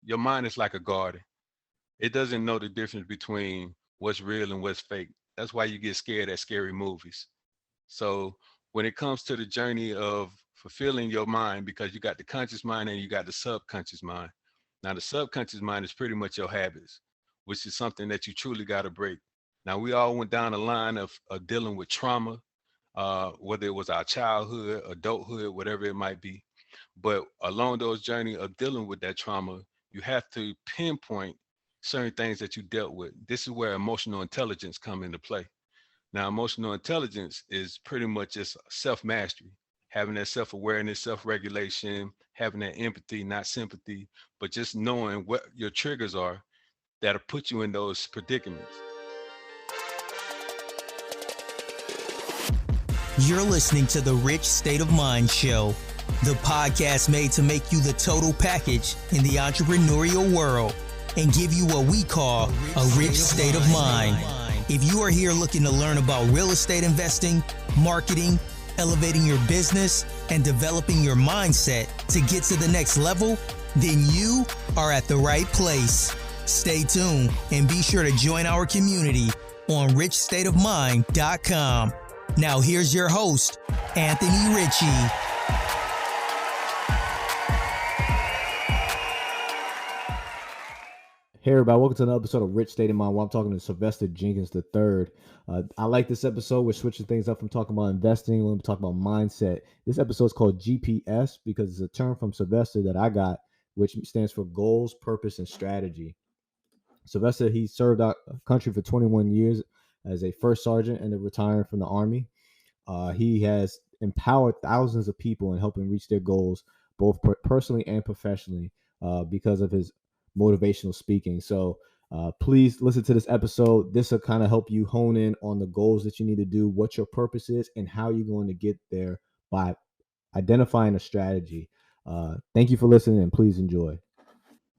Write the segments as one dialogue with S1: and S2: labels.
S1: your mind is like a garden. It doesn't know the difference between what's real and what's fake. That's why you get scared at scary movies. So when it comes to the journey of fulfilling your mind, because you got the conscious mind and you got the subconscious mind. Now the subconscious mind is pretty much your habits, which is something that you truly got to break. Now we all went down the line of dealing with trauma, whether it was our childhood, adulthood, whatever it might be. But along those journey of dealing with that trauma, you have to pinpoint certain things that you dealt with. This is where emotional intelligence come into play. Now, emotional intelligence is pretty much just self-mastery, having that self-awareness, self-regulation, having that empathy, not sympathy, but just knowing what your triggers are that'll put you in those predicaments.
S2: You're listening to the Rich State of Mind Show, the podcast made to make you the total package in the entrepreneurial world and give you what we call a rich state of mind. If you are here looking to learn about real estate investing, marketing, elevating your business, and developing your mindset to get to the next level, then you are at the right place. Stay tuned and be sure to join our community on richstateofmind.com. Now here's your host, Anthony Ritchie.
S3: Hey everybody, welcome to another episode of Rich State of Mind where I'm talking to Sylvester Jenkins III. I like this episode. We're switching things up from talking about investing. We're going to talk about mindset. This episode is called GPS because it's a term from Sylvester that I got, which stands for goals, purpose, and strategy. Sylvester, he served our country for 21 years as a first sergeant and then retiring from the Army. He has empowered thousands of people in helping reach their goals, both personally and professionally, because of his motivational speaking. So please listen to this episode. This will kind of help you hone in on the goals that you need to do, what your purpose is, and how you're going to get there by identifying a strategy. Thank you for listening, and please enjoy.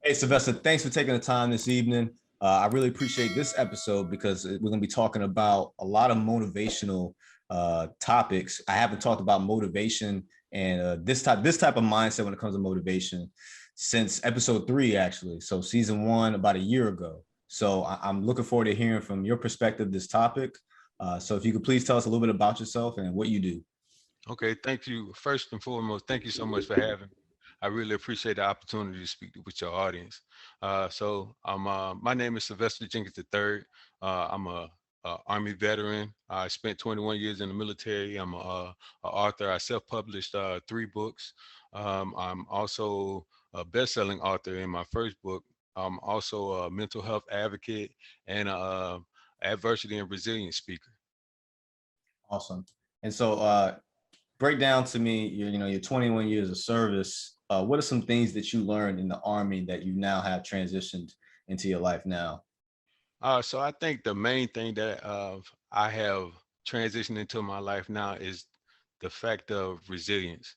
S4: Hey, Sylvester, thanks for taking the time this evening. I really appreciate this episode because we're going to be talking about a lot of motivational topics. I haven't talked about motivation and this type of mindset when it comes to motivation since episode 3, actually. So season 1, about a year ago. So I'm looking forward to hearing from your perspective this topic. So if you could please tell us a little bit about yourself and what you do.
S1: Okay, thank you. First and foremost, thank you so much for having me. I really appreciate the opportunity to speak with your audience. My name is Sylvester Jenkins III. I'm a Army veteran. I spent 21 years in the military. I'm a author. I self-published 3 books. I'm also a best-selling author in my first book. I'm also a mental health advocate and a adversity and resilience speaker.
S4: Awesome. And so break down to me your 21 years of service. What are some things that you learned in the Army that you now have transitioned into your life now?
S1: So I think the main thing that I have transitioned into my life now is the fact of resilience,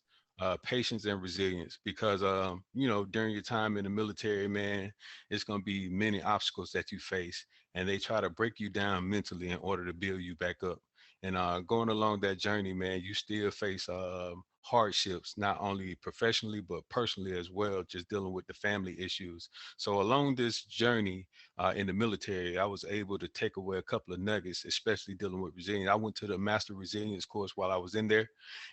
S1: patience and resilience, because, during your time in the military, man, it's going to be many obstacles that you face, and they try to break you down mentally in order to build you back up. And going along that journey, man, you still face hardships, not only professionally, but personally as well, just dealing with the family issues. So along this journey, in the military, I was able to take away a couple of nuggets, especially dealing with resilience. I went to the Master Resilience course while I was in there,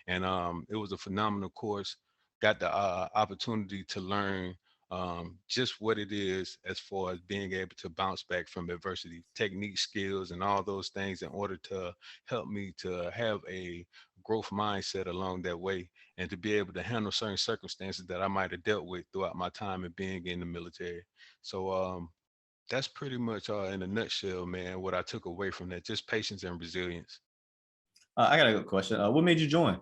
S1: and it was a phenomenal course. Got the opportunity to learn just what it is as far as being able to bounce back from adversity, technique, skills, and all those things in order to help me to have a growth mindset along that way and to be able to handle certain circumstances that I might have dealt with throughout my time of being in the military. So that's pretty much in a nutshell, man, what I took away from that, just patience and resilience.
S4: I got a good question. What made you join?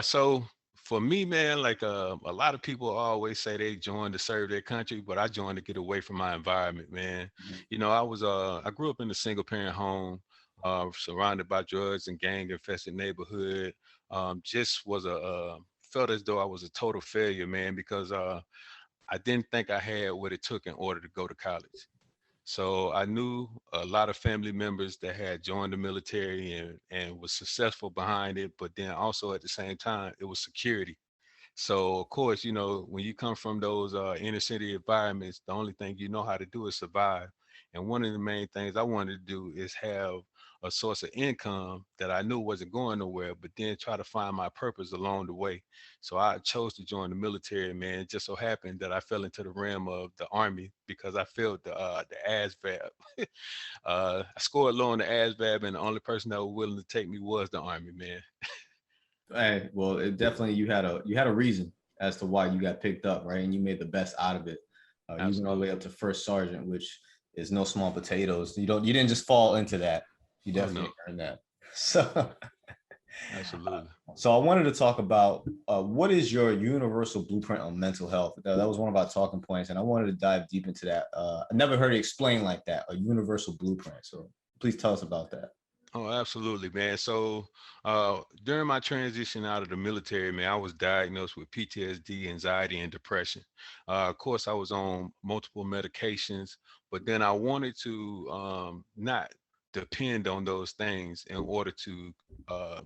S1: So for me, man, like a lot of people always say they joined to serve their country, but I joined to get away from my environment, man.
S4: Mhm.
S1: I grew up in a single parent home, surrounded by drugs and gang infested neighborhood. Just was felt as though I was a total failure, man, because I didn't think I had what it took in order to go to college. So I knew a lot of family members that had joined the military and was successful behind it, but then also at the same time, it was security. So of course, when you come from those inner city environments, the only thing you know how to do is survive. And one of the main things I wanted to do is have a source of income that I knew wasn't going nowhere, but then try to find my purpose along the way. So I chose to join the military, man. It just so happened that I fell into the realm of the army because I failed the ASVAB. I scored low on the ASVAB, and the only person that was willing to take me was the army, man.
S4: Hey, well, it definitely you had a reason as to why you got picked up, right? And you made the best out of it. You went all the way
S1: Absolutely.
S4: up to first sergeant, which is no small potatoes. You didn't just fall into that. You
S1: Oh no,
S4: definitely earned that. So,
S1: absolutely.
S4: so I wanted to talk about what is your universal blueprint on mental health. That was one of our talking points, and I wanted to dive deep into that. I never heard it explained like that, a universal blueprint. So please tell us about that.
S1: Oh, absolutely, man. So during my transition out of the military, man, I was diagnosed with PTSD, anxiety, and depression. Of course, I was on multiple medications, but then I wanted to not depend on those things in order to uh,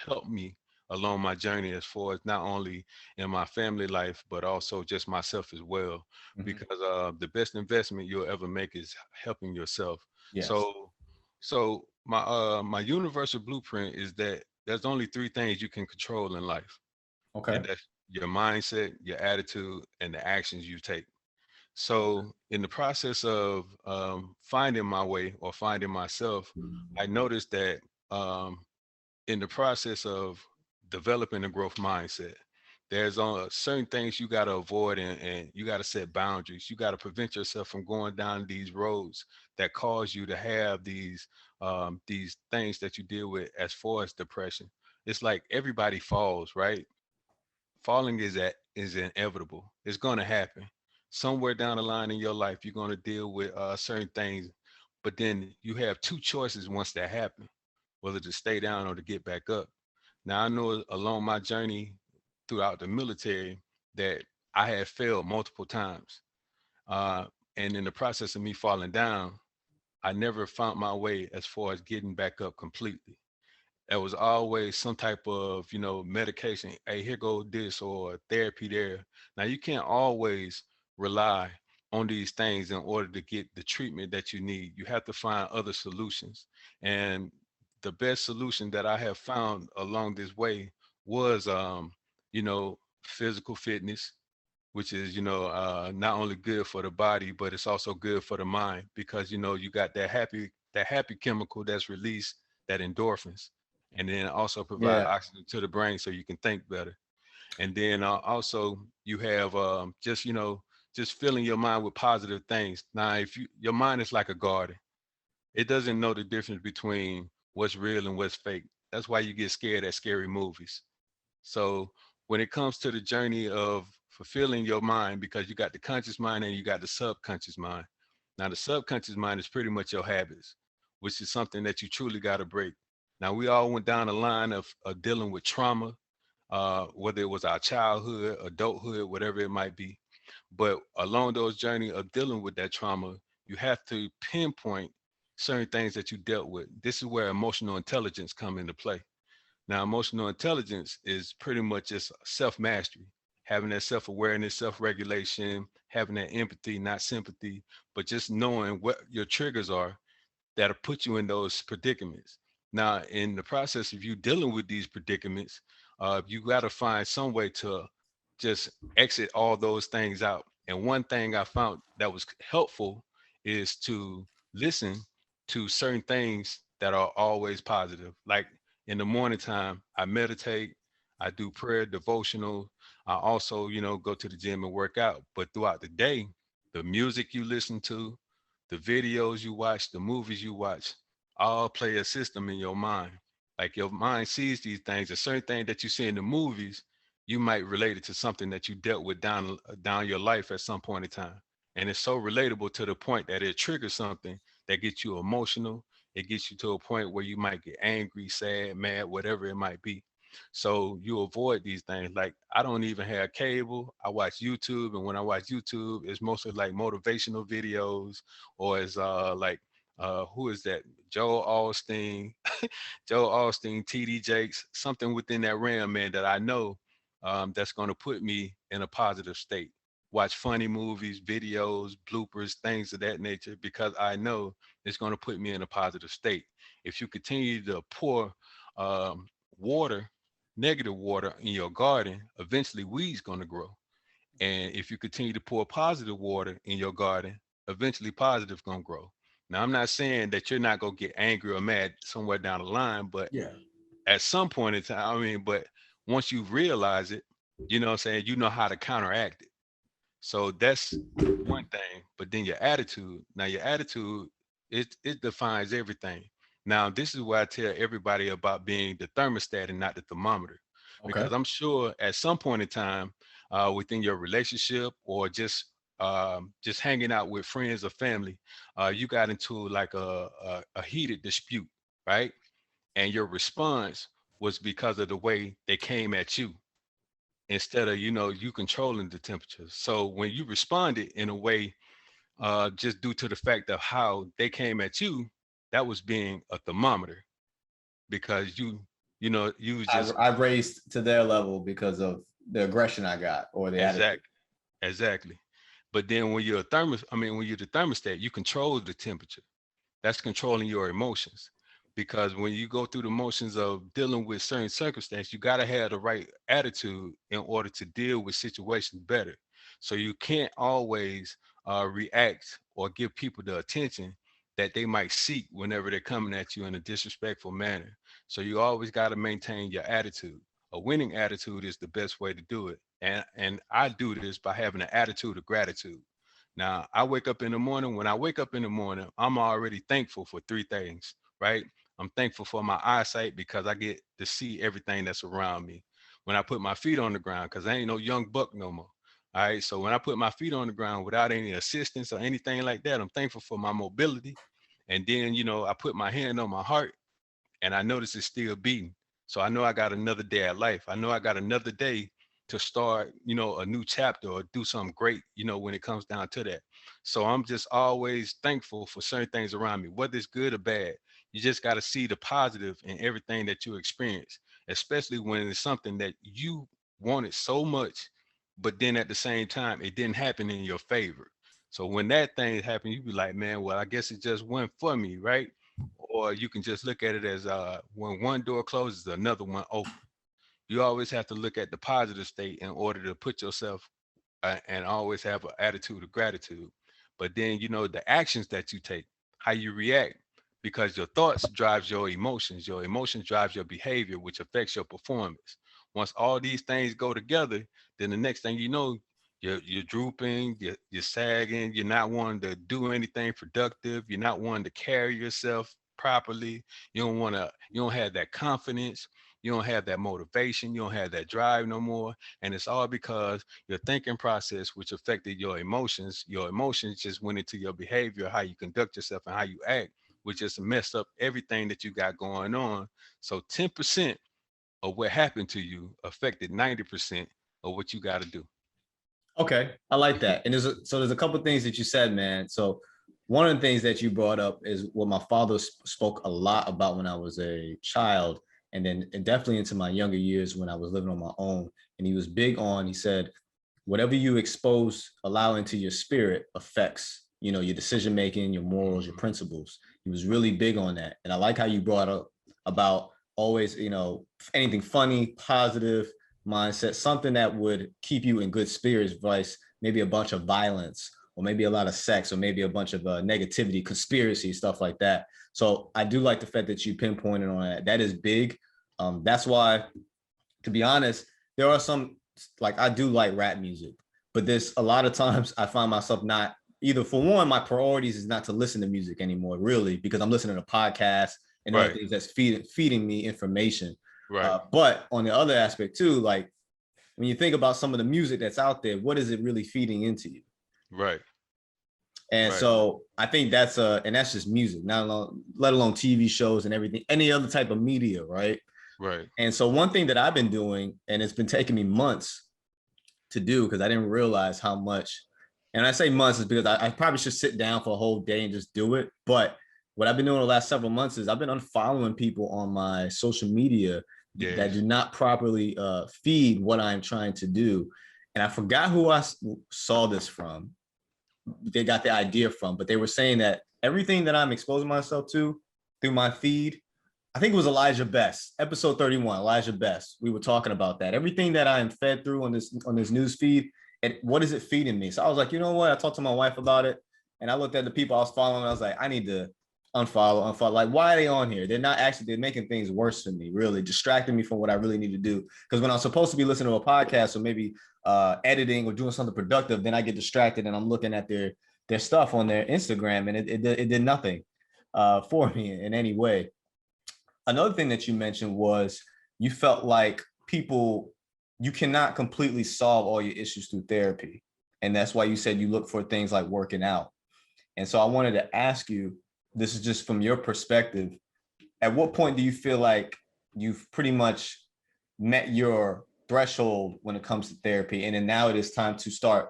S1: help me along my journey as far as not only in my family life, but also just myself as well.
S4: Mhm.
S1: Because the best investment you'll ever make is helping yourself.
S4: Yes.
S1: So my universal blueprint is that there's only three things you can control in life, and
S4: Okay.
S1: that's your mindset, your attitude, and the actions you take. So in the process of finding my way or finding myself, I noticed that um, in the process of developing a growth mindset, there's certain things you got to avoid, and you got to set boundaries. You got to prevent yourself from going down these roads that cause you to have these things that you deal with as far as depression. It's like everybody falls, right? Falling is inevitable. It's going to happen somewhere down the line in your life. You're going to deal with certain things, but then you have two choices once that happens, whether to stay down or to get back up. Now I know along my journey throughout the military that I had failed multiple times, uh, and in the process of me falling down, I never found my way as far as getting back up completely. There was always some type of medication. Hey, here go this, or therapy there. Now you can't always rely on these things in order to get the treatment that you need. You have to find other solutions, and the best solution that I have found along this way was physical fitness, which is not only good for the body, but it's also good for the mind, because you got that happy chemical that's released, that endorphins, and then also provide
S4: Yeah.
S1: oxygen to the brain so you can think better. And then also you have just filling your mind with positive things. Now if your mind is like a garden, it doesn't know the difference between what's real and what's fake. That's why you get scared at scary movies. So when it comes to the journey of fulfilling your mind, because you got the conscious mind and you got the subconscious mind. Now the subconscious mind is pretty much your habits, which is something that you truly got to break. Now we all went down the line of dealing with trauma, whether it was our childhood, adulthood, whatever it might be. But along those journey of dealing with that trauma, you have to pinpoint certain things that you dealt with. This is where emotional intelligence come into play. Now, emotional intelligence is pretty much just self mastery, having that self awareness, self regulation, having that empathy, not sympathy, but just knowing what your triggers are that'll put you in those predicaments. Now, in the process of you dealing with these predicaments, you got to find some way to just exit all those things out. And one thing I found that was helpful is to listen to certain things that are always positive. Like in the morning time, I meditate, I do prayer, devotional. I also, go to the gym and work out. But throughout the day, the music you listen to, the videos you watch, the movies you watch, all play a system in your mind. Like your mind sees these things. A certain thing that you see in the movies, you might relate it to something that you dealt with down your life at some point in time. And it's so relatable to the point that it triggers something that gets you emotional. It gets you to a point where you might get angry, sad, mad, whatever it might be. So you avoid these things. Like I don't even have cable. I watch YouTube, and when I watch YouTube, it's mostly like motivational videos, or it's like who is that? Joel Austin, Joe Austin, TD Jakes, something within that realm, man, that I know that's going to put me in a positive state. Watch funny movies, videos, bloopers, things of that nature, because I know it's going to put me in a positive state. If you continue to pour um, water, negative water in your garden, eventually weeds going to grow. And if you continue to pour positive water in your garden, eventually positive going to grow. Now, I'm not saying that you're not going to get angry or mad somewhere down the line, but
S4: Yeah.
S1: at some point in time, I mean, but once you realize it, you know what I'm saying, you know how to counteract it. So that's one thing. But then your attitude, now your attitude, it defines everything. Now, this is why I tell everybody about being the thermostat and not the thermometer,
S4: Okay.
S1: because I'm sure at some point in time, within your relationship or just hanging out with friends or family, you got into like a heated dispute, right? And your response was because of the way they came at you instead of you controlling the temperature. So when you responded in a way, just due to the fact of how they came at you, that was being a thermometer, because you was just
S4: I raised to their level because of the aggression I got or the attitude.
S1: exactly. But then when you're a when you're the thermostat, you control the temperature. That's controlling your emotions. Because when you go through the motions of dealing with certain circumstances, you got to have the right attitude in order to deal with situations better. So you can't always react or give people the attention that they might seek whenever they're coming at you in a disrespectful manner. So you always got to maintain your attitude. A winning attitude is the best way to do it. And I do this by having an attitude of gratitude. Now, I wake up in the morning. When I wake up in the morning, I'm already thankful for three things, right? I'm thankful for my eyesight because I get to see everything that's around me. When I put my feet on the ground, because I ain't no young buck no more. All right. So when I put my feet on the ground without any assistance or anything like that, I'm thankful for my mobility. And then, I put my hand on my heart and I notice it's still beating. So I know I got another day at life. I know I got another day to start, a new chapter or do something great, when it comes down to that. So I'm just always thankful for certain things around me, whether it's good or bad. You just got to see the positive in everything that you experience, especially when it's something that you wanted so much, but then at the same time, it didn't happen in your favor. So when that thing happened, you be like, man, well, I guess it just went for me, right? Or you can just look at it as when one door closes, another one opens. You always have to look at the positive state in order to put yourself and always have an attitude of gratitude. But then, the actions that you take, how you react, because your thoughts drives your emotions drives your behavior, which affects your performance. Once all these things go together, then the next thing you know, you're drooping, you're sagging, you're not wanting to do anything productive, you're not wanting to carry yourself properly, you don't have that confidence, you don't have that motivation, you don't have that drive no more. And it's all because your thinking process, which affected your emotions just went into your behavior, how you conduct yourself and how you act, which just messed up everything that you got going on. So 10% of what happened to you affected 90% of what you got to do.
S4: Okay, I like that. And there's a couple of things that you said, man. So one of the things that you brought up is what my father spoke a lot about when I was a child, and definitely into my younger years when I was living on my own. And he was big on, he said, whatever you allow into your spirit affects, your decision making, your morals, your principles. He was really big on that. And I like how you brought up about always, anything funny, positive mindset, something that would keep you in good spirits, vice maybe a bunch of violence or maybe a lot of sex or maybe a bunch of negativity, conspiracy, stuff like that. So I do like the fact that you pinpointed on that. That is big. That's why, to be honest, there are some, like, I do like rap music, but there's a lot of times I find myself not, either, for one, my priorities is not to listen to music anymore, really, because I'm listening to podcasts and other
S1: Right,
S4: things that's feeding me information.
S1: right,
S4: But on the other aspect too, like when you think about some of the music that's out there, what is it really feeding into you?
S1: right,
S4: And
S1: right,
S4: so I think and that's just music, not alone, let alone TV shows and everything, any other type of media, right?
S1: right.
S4: And so one thing that I've been doing, and it's been taking me months to do because I didn't realize how much, and I say months is because I probably should sit down for a whole day and just do it. But what I've been doing the last several months is I've been unfollowing people on my social media that do
S1: Yes.
S4: not properly feed what I'm trying to do. And I forgot who I saw this from. They got the idea from, but they were saying that everything that I'm exposing myself to through my feed, I think it was Elijah Best, episode 31, Elijah Best. We were talking about that. Everything that I am fed through on this news feed, and what is it feeding me? So I was like, you know what? I talked to my wife about it, and I looked at the people I was following. And I was like, I need to unfollow. Like, why are they on here? They're not actually. They're making things worse for me. Really distracting me from what I really need to do. Because when I'm supposed to be listening to a podcast or maybe editing or doing something productive, then I get distracted and I'm looking at their stuff on their Instagram, and it did nothing for me in any way. Another thing that you mentioned was you felt like you cannot completely solve all your issues through therapy. And that's why you said you look for things like working out. And so I wanted to ask you, this is just from your perspective, at what point do you feel like you've pretty much met your threshold when it comes to therapy? And then now it is time to start,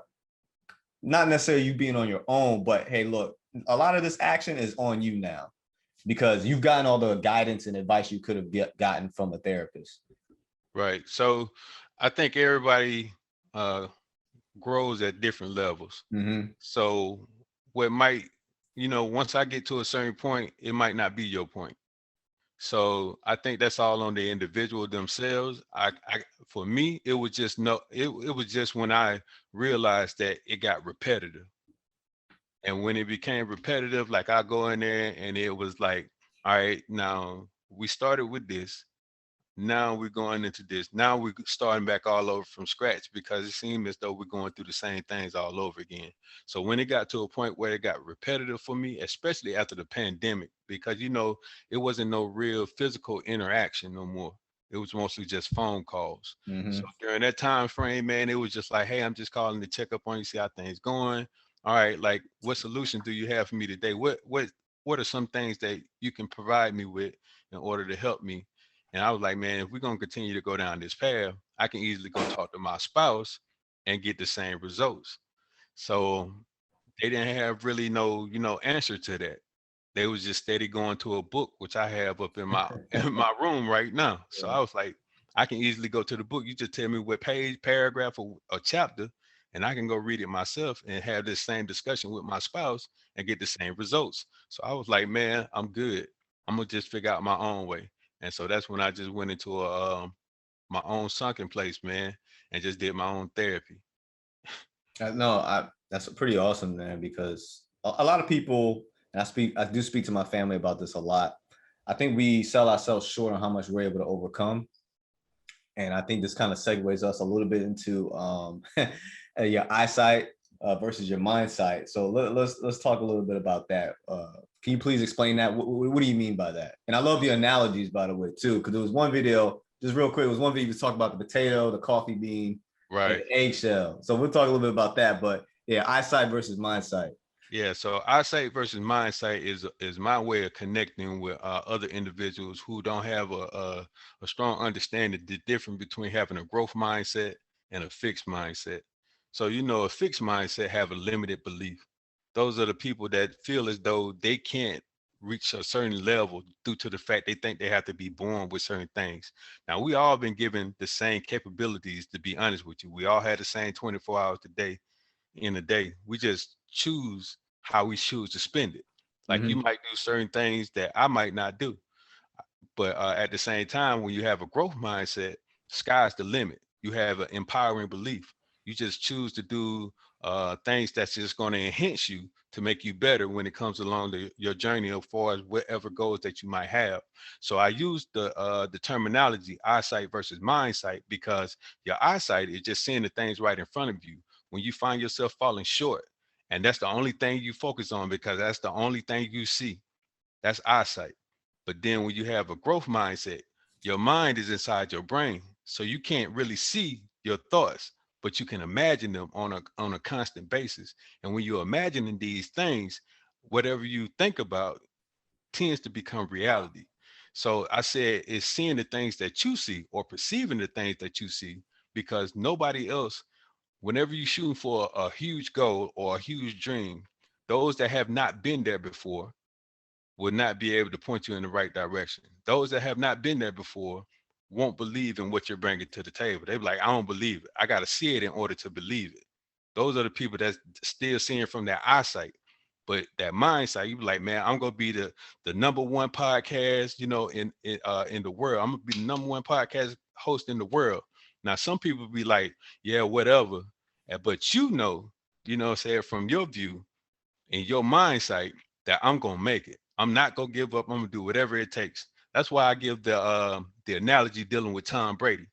S4: not necessarily you being on your own, but hey, look, a lot of this action is on you now, because you've gotten all the guidance and advice you could have gotten from a therapist.
S1: Right. So I think everybody grows at different levels.
S4: Mm-hmm.
S1: So what might, once I get to a certain point, it might not be your point. So I think that's all on the individual themselves. For me, it was just it was just when I realized that it got repetitive. And when it became repetitive, like I go in there and it was like, all right, now we started with this. Now we're going into this. Now we're starting back all over from scratch, because it seemed as though we're going through the same things all over again. So when it got to a point where it got repetitive for me, especially after the pandemic, because it wasn't no real physical interaction no more. It was mostly just phone calls.
S4: Mm-hmm.
S1: So during that time frame, man, it was just like, hey, I'm just calling to check up on you, see how things going. All right, like, what solution do you have for me today? What are some things that you can provide me with in order to help me? And I was like, man, if we're going to continue to go down this path, I can easily go talk to my spouse and get the same results. So they didn't have really no, answer to that. They was just steady going to a book, which I have up in my in my room right now. So
S4: Yeah.
S1: I was like, I can easily go to the book. You just tell me what page, paragraph, or a chapter, and I can go read it myself and have this same discussion with my spouse and get the same results. So I was like, man, I'm good. I'm gonna just figure out my own way. And so that's when I just went into my own sunken place, man, and just did my own therapy.
S4: No, that's pretty awesome, man, because a lot of people, and I do speak to my family about this a lot. I think we sell ourselves short on how much we're able to overcome. And I think this kind of segues us a little bit into your eyesight versus your mind sight. So let's talk a little bit about that. Can you please explain that? What do you mean by that? And I love your analogies, by the way, too, because there was one video, just real quick, it was one video you was talking about the potato, the coffee bean, and
S1: Right.
S4: the eggshell. So we'll talk a little bit about that. But yeah, eyesight versus mind sight.
S1: Yeah, so eyesight versus mindsight is my way of connecting with other individuals who don't have a strong understanding the difference between having a growth mindset and a fixed mindset. So a fixed mindset have a limited belief. Those are the people that feel as though they can't reach a certain level due to the fact they think they have to be born with certain things. Now, we all been given the same capabilities, to be honest with you. We all had the same 24 hours a day in a day. We just choose how we choose to spend it. Like, you
S4: Mm-hmm.
S1: might do certain things that I might not do. But at the same time, when you have a growth mindset, sky's the limit. You have an empowering belief. You just choose to do things that's just going to enhance you to make you better when it comes along your journey as far as whatever goals that you might have. So I use the terminology eyesight versus mindsight, because your eyesight is just seeing the things right in front of you. When you find yourself falling short, and that's the only thing you focus on because that's the only thing you see, that's eyesight. But then when you have a growth mindset, your mind is inside your brain. So you can't really see your thoughts, but you can imagine them on a constant basis. And when you're imagining these things, whatever you think about tends to become reality. So I said it's seeing the things that you see or perceiving the things that you see, because nobody else, whenever you're shooting for a huge goal or a huge dream, those that have not been there before will not be able to point you in the right direction. Those that have not been there before won't believe in what you're bringing to the table. They be like, I don't believe it. I got to see it in order to believe it. Those are the people that's still seeing from their eyesight. But that mindset, you be like, man, I'm gonna be the number one podcast, in the world. I'm gonna be the number one podcast host in the world. Now, some people be like, yeah, whatever. But what I'm saying, from your view and your mindset, that I'm gonna make it. I'm not gonna give up. I'm gonna do whatever it takes. That's why I give the analogy dealing with Tom Brady.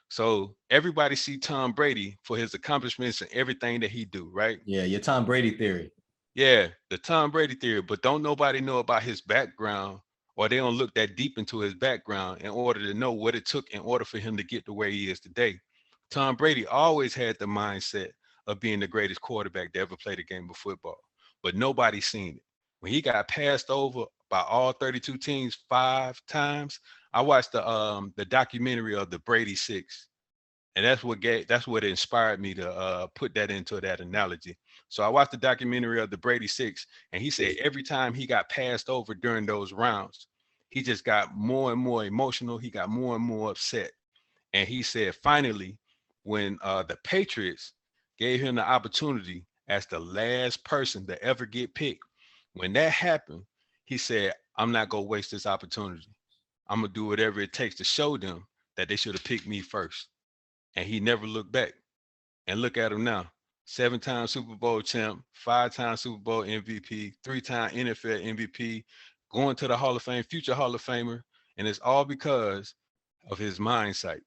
S1: So everybody see Tom Brady for his accomplishments and everything that he do, right?
S4: Yeah, your Tom Brady theory.
S1: Yeah, the Tom Brady theory, but don't nobody know about his background, or they don't look that deep into his background in order to know what it took in order for him to get to where he is today. Tom Brady always had the mindset of being the greatest quarterback to ever play the game of football, but nobody's seen it. When he got passed over by all 32 teams 5 times, I watched the documentary of the Brady Six, and that's what inspired me to put that into that analogy. So I watched the documentary of the Brady Six, and he said every time he got passed over during those rounds, he just got more and more emotional. He got more and more upset, and he said finally, when the Patriots gave him the opportunity as the last person to ever get picked, when that happened, he said, "I'm not gonna waste this opportunity. I'm gonna do whatever it takes to show them that they should have picked me first." And he never looked back. And look at him now. 7-time Super Bowl champ, 5-time Super Bowl MVP, 3-time NFL MVP, going to the Hall of Fame, future Hall of Famer. And it's all because of his mindset.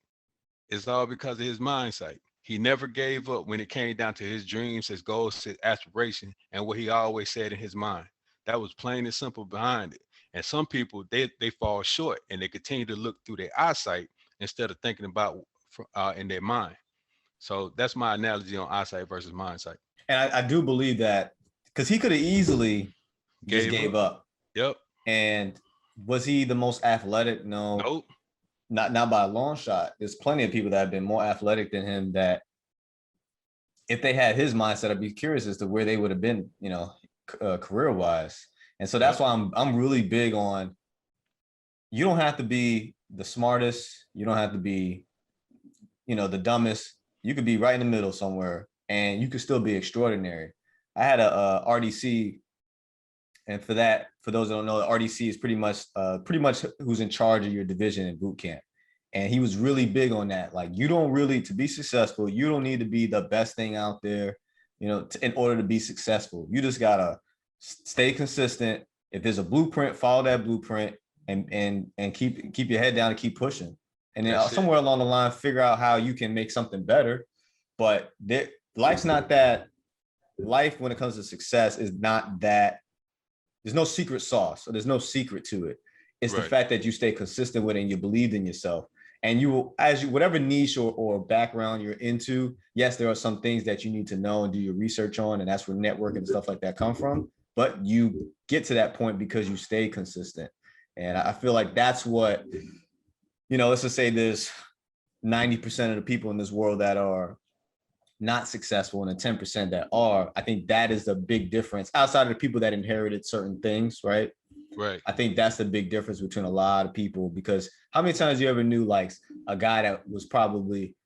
S1: It's all because of his mindset. He never gave up when it came down to his dreams, his goals, his aspiration, and what he always said in his mind. That was plain and simple behind it. And some people, they fall short and they continue to look through their eyesight instead of thinking about in their mind. So that's my analogy on eyesight versus mindsight.
S4: And I do believe that because he could have easily just gave up.
S1: Yep.
S4: And was he the most athletic? No.
S1: Nope.
S4: Not by a long shot. There's plenty of people that have been more athletic than him that if they had his mindset, I'd be curious as to where they would have been, career wise. And so that's why I'm really big on, you don't have to be the smartest. You don't have to be, the dumbest. You could be right in the middle somewhere and you could still be extraordinary. I had a RDC, and for those that don't know, the RDC is pretty much who's in charge of your division in boot camp. And he was really big on that. Like, you don't really, to be successful, you don't need to be the best thing out there, in order to be successful. You just gotta stay consistent. If there's a blueprint, follow that blueprint and keep your head down and keep pushing. And then somewhere along the line, figure out how you can make something better. But life's not that. Life, when it comes to success, is not that. There's no secret sauce, or there's no secret to it. It's the fact that you stay consistent with it and you believed in yourself. And you will, whatever niche or background you're into, yes, there are some things that you need to know and do your research on, and that's where network and stuff like that come from. But you get to that point because you stay consistent. And I feel like that's what, let's just say there's 90% of the people in this world that are not successful and the 10% that are. I think that is the big difference outside of the people that inherited certain things, right?
S1: Right.
S4: I think that's the big difference between a lot of people, because how many times you ever knew like a guy that was probably,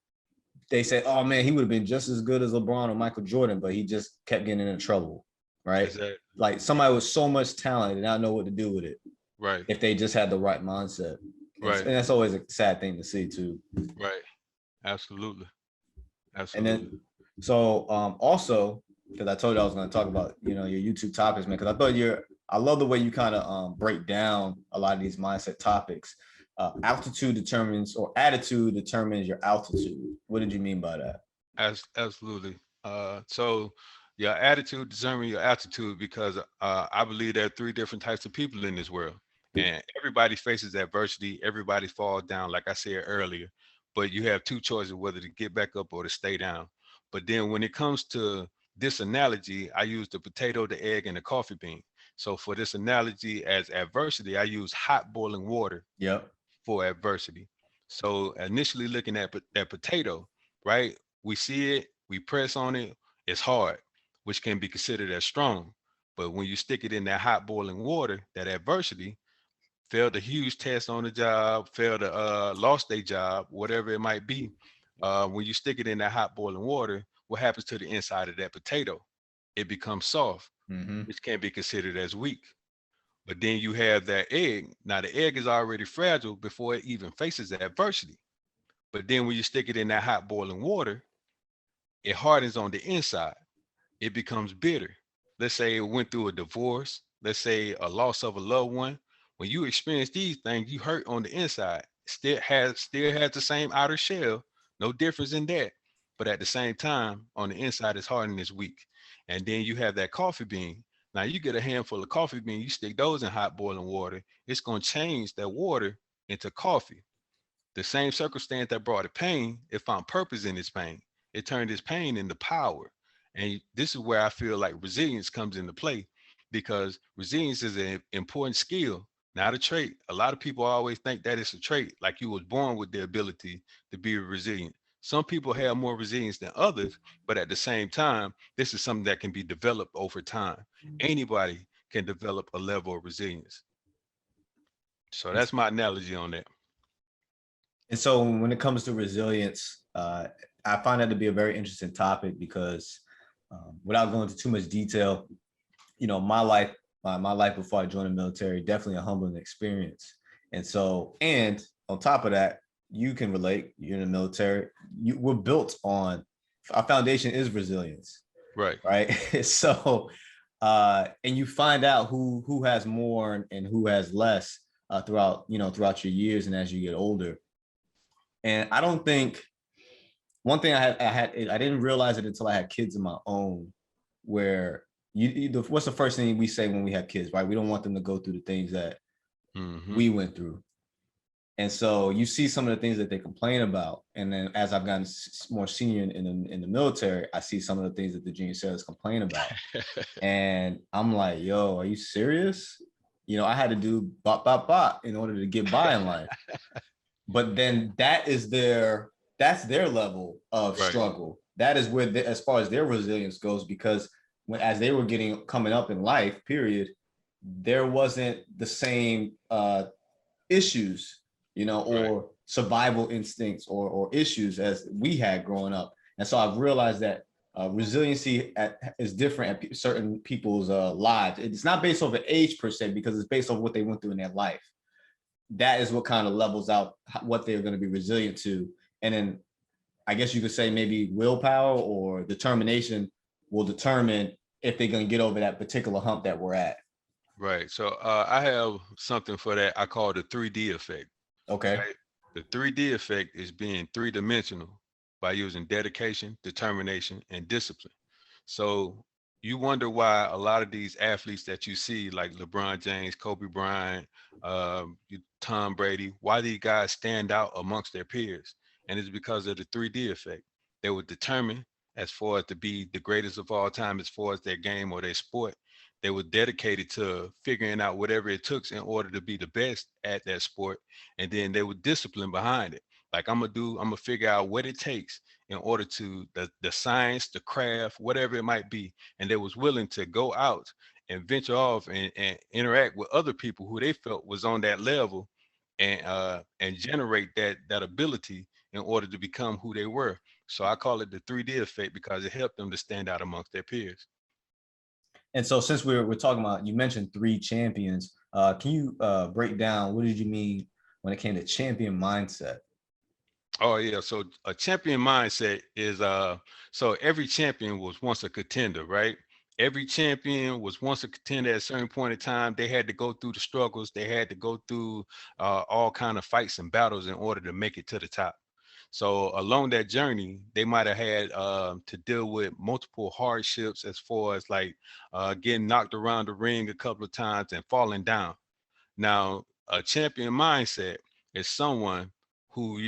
S4: they said, oh man, he would have been just as good as LeBron or Michael Jordan, but he just kept getting into trouble, right? Exactly. Like somebody with so much talent and not know what to do with it.
S1: Right.
S4: If they just had the right mindset.
S1: Right.
S4: And that's always a sad thing to see too.
S1: Right. Absolutely.
S4: And then, so also, because I told you I was going to talk about, your YouTube topics, man, because I love the way you kind of break down a lot of these mindset topics. Attitude determines your altitude. What did you mean by that?
S1: Absolutely. So your attitude determines your altitude, because I believe there are 3 different types of people in this world, and everybody faces adversity. Everybody falls down, like I said earlier, but you have 2 choices, whether to get back up or to stay down. But then when it comes to this analogy, I use the potato, the egg, and the coffee bean. So for this analogy as adversity, I use hot boiling water for adversity. So initially looking at that potato, right? We see it, we press on it, it's hard, which can be considered as strong. But when you stick it in that hot boiling water, that adversity, failed a huge test on the job, failed a lost their job, whatever it might be. When you stick it in that hot boiling water, what happens to the inside of that potato? It becomes soft,
S4: Mm-hmm.
S1: which can be considered as weak. But then you have that egg. Now the egg is already fragile before it even faces adversity. But then when you stick it in that hot boiling water, it hardens on the inside. It becomes bitter. Let's say it went through a divorce. Let's say a loss of a loved one. When you experience these things, you hurt on the inside. Still has the same outer shell. No difference in that. But at the same time, on the inside, it's hard and it's weak. And then you have that coffee bean. Now you get a handful of coffee bean, you stick those in hot boiling water. It's going to change that water into coffee. The same circumstance that brought it pain, it found purpose in its pain. It turned its pain into power. And this is where I feel like resilience comes into play, because resilience is an important skill, not a trait. A lot of people always think that it's a trait, like you was born with the ability to be resilient. Some people have more resilience than others, but at the same time, this is something that can be developed over time. Anybody can develop a level of resilience. So that's my analogy on that.
S4: And so when it comes to resilience, I find that to be a very interesting topic because without going into too much detail, my life before I joined the military, definitely a humbling experience. And so, and on top of that, you can relate, you're in the military, we're built on, our foundation is resilience. Right. So, and you find out who has more and who has less throughout your years and as you get older. And I don't think, one thing I didn't realize it until I had kids of my own, where what's the first thing we say when we have kids, right? We don't want them to go through the things that we went through. And so you see some of the things that they complain about. And then as I've gotten more senior in the military, I see some of the things that the junior sailors complain about. And I'm like, yo, are you serious? I had to do bop, bop, bop in order to get by in life. But then that's their level of struggle. That is where, as far as their resilience goes, because as they were coming up in life, period, there wasn't the same issues, or survival instincts or issues as we had growing up. And so I've realized that resiliency is different at certain people's lives. It's not based off of age per se, because it's based off what they went through in their life. That is what kind of levels out what they're going to be resilient to. And then I guess you could say maybe willpower or determination will determine if they're going to get over that particular hump that we're at.
S1: Right. So I have something for that I call the 3D effect.
S4: Okay.
S1: Right? The 3D effect is being three-dimensional by using dedication, determination, and discipline. So you wonder why a lot of these athletes that you see, like LeBron James, Kobe Bryant, Tom Brady, why these guys stand out amongst their peers. And it's because of the 3D effect. They were determined as far as to be the greatest of all time as far as their game or their sport. They were dedicated to figuring out whatever it took in order to be the best at that sport. And then they were disciplined behind it. Like I'm gonna figure out what it takes in order to the science, the craft, whatever it might be. And they was willing to go out and venture off and interact with other people who they felt was on that level and generate that ability in order to become who they were. So I call it the 3D effect because it helped them to stand out amongst their peers.
S4: And so since we're talking about, you mentioned 3 champions, can you break down, what did you mean when it came to champion mindset?
S1: Oh yeah, so a champion mindset is so every champion was once a contender, right? Every champion was once a contender at a certain point in time. They had to go through the struggles. They had to go through all kind of fights and battles in order to make it to the top. So along that journey, they might have had to deal with multiple hardships as far as like getting knocked around the ring a couple of times and falling down. Now, a champion mindset is someone who,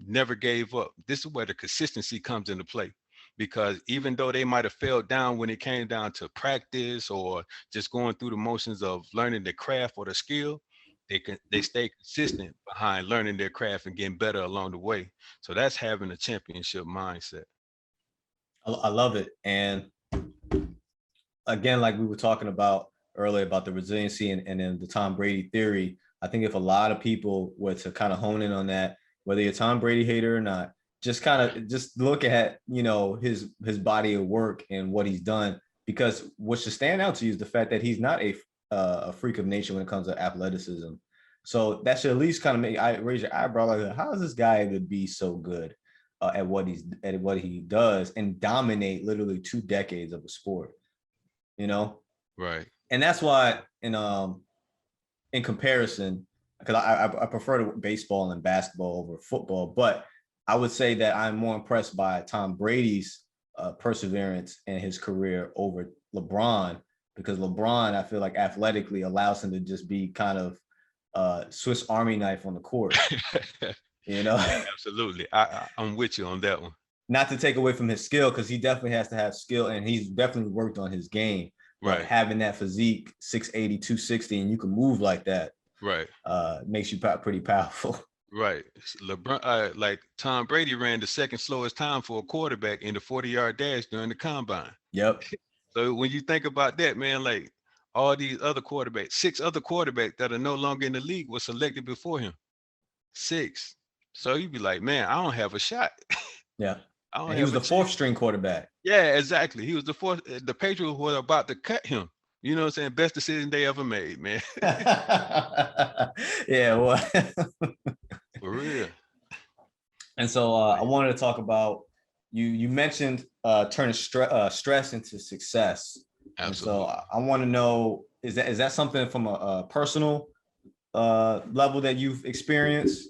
S1: never gave up. This is where the consistency comes into play, because even though they might have fell down when it came down to practice or just going through the motions of learning the craft or the skill, they stay consistent behind learning their craft and getting better along the way. So that's having a championship mindset.
S4: I love it. And again, like we were talking about earlier about the resiliency and then the Tom Brady theory. I think if a lot of people were to kind of hone in on that, whether you're a Tom Brady hater or not, just kind of just look at, you know, his body of work and what he's done, because what should stand out to you is the fact that he's not a freak of nature when it comes to athleticism. So that should at least kind of make I raise your eyebrow, like, how is this guy able to be so good at what he does and dominate literally 2 decades of a sport, you know?
S1: Right.
S4: And that's why in comparison, because I prefer baseball and basketball over football, but I would say that I'm more impressed by Tom Brady's perseverance in his career over LeBron, because LeBron, I feel like athletically allows him to just be kind of Swiss Army knife on the court, you know.
S1: Absolutely. I'm with you on that one.
S4: Not to take away from his skill, because he definitely has to have skill and he's definitely worked on his game. But
S1: Right.
S4: having that physique, 6'80", 260, and you can move like that,
S1: Right.
S4: makes you pretty powerful.
S1: Right. LeBron, like Tom Brady ran the second slowest time for a quarterback in the 40-yard dash during the combine.
S4: Yep.
S1: So when you think about that, man, like all these other quarterbacks, 6 other quarterbacks that are no longer in the league were selected before him. 6. So you'd be like, man, I don't have a shot.
S4: Yeah.
S1: I don't
S4: And he
S1: have
S4: was
S1: a
S4: the fourth
S1: chance.
S4: string quarterback.
S1: Yeah, exactly. He was the fourth. The Patriots were about to cut him. You know what I'm saying? Best decision they ever made, man.
S4: Yeah. Well,
S1: For real.
S4: and so I wanted to talk about you mentioned turning stress into success.
S1: Absolutely.
S4: And so I want to know, is that something from a personal level that you've experienced?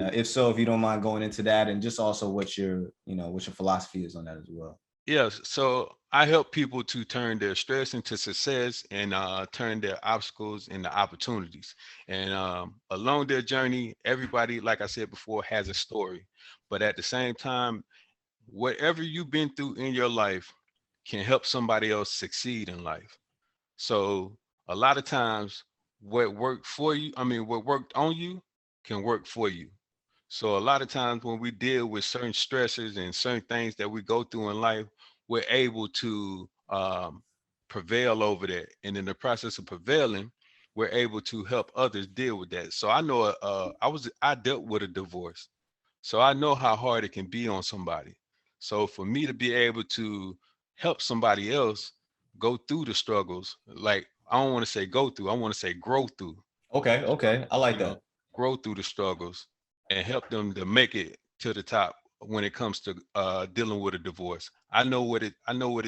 S4: If so, if you don't mind going into that, and just also what your philosophy is on that as well.
S1: Yes. So I help people to turn their stress into success and turn their obstacles into opportunities. And along their journey, everybody, like I said before, has a story. But at the same time, whatever you've been through in your life can help somebody else succeed in life. So a lot of times, what worked for you, what worked on you can work for you. So a lot of times when we deal with certain stressors and certain things that we go through in life, we're able to prevail over that. And in the process of prevailing, we're able to help others deal with that. So I know I dealt with a divorce. So I know how hard it can be on somebody. So for me to be able to help somebody else go through the struggles, like I don't want to say go through, I want to say grow through
S4: Okay.
S1: the
S4: Okay. I
S1: struggles,
S4: like that.
S1: grow through the struggles and help them to make it to the top when it comes to dealing with a divorce. I know what it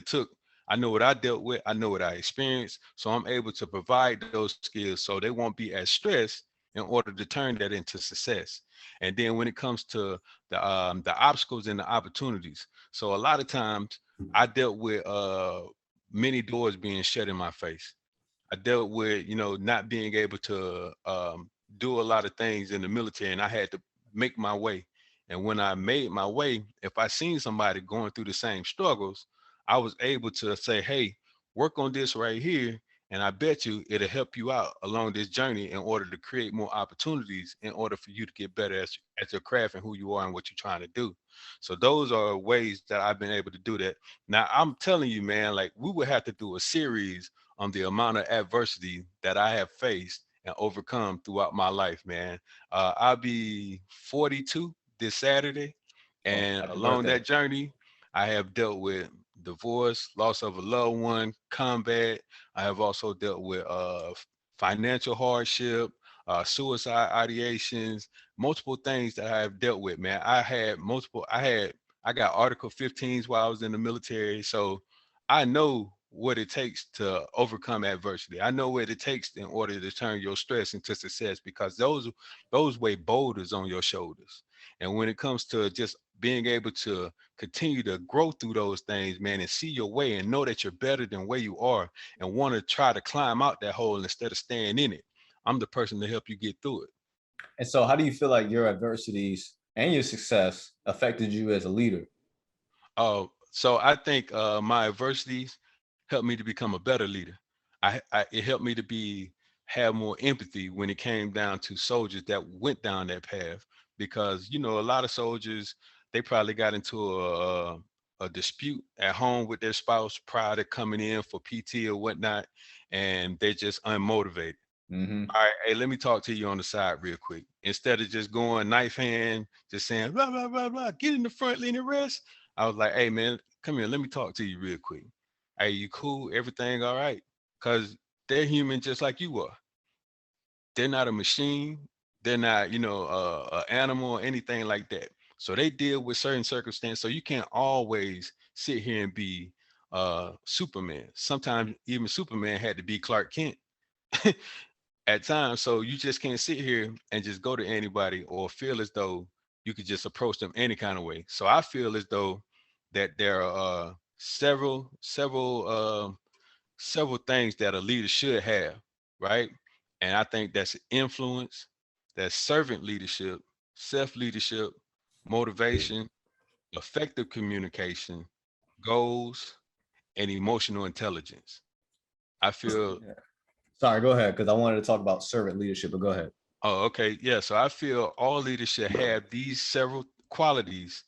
S1: took. I know what I dealt with. I know what I experienced. So I'm able to provide those skills so they won't be as stressed in order to turn that into success. And then when it comes to the obstacles and the opportunities. So a lot of times I dealt with many doors being shut in my face. I dealt with, not being able to do a lot of things in the military, and I had to make my way. And when I made my way, if I seen somebody going through the same struggles, I was able to say, hey, work on this right here. And I bet you it'll help you out along this journey in order to create more opportunities in order for you to get better at your craft and who you are and what you're trying to do. So those are ways that I've been able to do that. Now I'm telling you, man, like we would have to do a series on the amount of adversity that I have faced and overcome throughout my life, man. I'll be 42 this Saturday.
S4: Oh,
S1: And
S4: happy
S1: along
S4: birthday.
S1: that journey, I have dealt with divorce, loss of a loved one, combat. I have also dealt with financial hardship, suicide ideations, multiple things that I have dealt with, man. I got Article 15s while I was in the military. So I know what it takes to overcome adversity. I know what it takes in order to turn your stress into success because those weigh boulders on your shoulders. And when it comes to just being able to continue to grow through those things, man, and see your way and know that you're better than where you are and want to try to climb out that hole instead of staying in it, I'm the person to help you get through it.
S4: And so, how do you feel like your adversities and your success affected you as a leader?
S1: So I think my adversities helped me to become a better leader. It helped me to have more empathy when it came down to soldiers that went down that path because a lot of soldiers they probably got into a dispute at home with their spouse prior to coming in for PT or whatnot, and they're just unmotivated.
S4: Mm-hmm.
S1: All right, hey, let me talk to you on the side real quick. Instead of just going knife hand, just saying blah blah blah blah, get in the front, lean and rest. I was like, hey man, come here, let me talk to you real quick. Hey, you cool? Everything all right? Cause they're human just like you are. They're not a machine. They're not, an animal or anything like that. So they deal with certain circumstances. So you can't always sit here and be Superman. Sometimes even Superman had to be Clark Kent at times. So you just can't sit here and just go to anybody or feel as though you could just approach them any kind of way. So I feel as though that there are several things that a leader should have, right? And I think that's influence, that's servant leadership, self leadership, motivation, effective communication, goals, and emotional intelligence. I feel,
S4: Yeah. Sorry, go ahead, because I wanted to talk about servant leadership, but go ahead.
S1: oh, okay. Yeah. So I feel all leaders should have these several qualities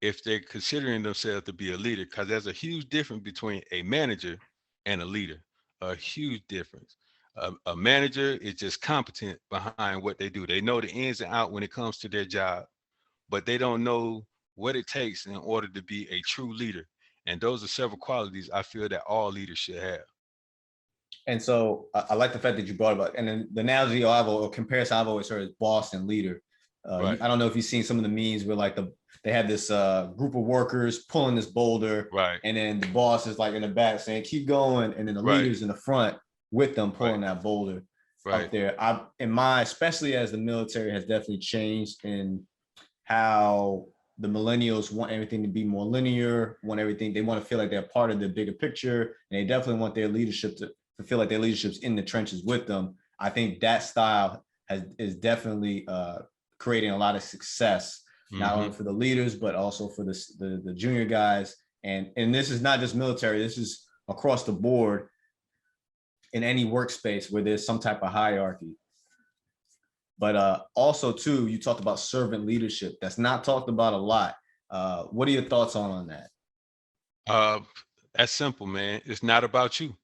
S1: if they're considering themselves to be a leader, because there's a huge difference between a manager and a leader, a huge difference. A manager is just competent behind what they do. They know the ins and out when it comes to their job, but they don't know what it takes in order to be a true leader. And those are several qualities I feel that all leaders should have.
S4: And so I like the fact that you brought about, and then the analogy or comparison I've always heard is boss and leader.
S1: Right,
S4: I don't know if you've seen some of the memes where like they have this group of workers pulling this boulder,
S1: right,
S4: and then the boss is like in the back saying keep going, and then the
S1: right,
S4: leader's in the front with them
S1: right,
S4: pulling that boulder up
S1: right,
S4: there. Especially as the military has definitely changed in how the millennials want everything to be more linear, want everything, they want to feel like they're part of the bigger picture, and they definitely want their leadership to feel like their leadership's in the trenches with them. I think that style is definitely creating a lot of success, not
S1: mm-hmm,
S4: only for the leaders, but also for the junior guys. And this is not just military, this is across the board in any workspace where there's some type of hierarchy. But also too, you talked about servant leadership. That's not talked about a lot. What are your thoughts on that?
S1: uh, that's simple, man. It's not about you.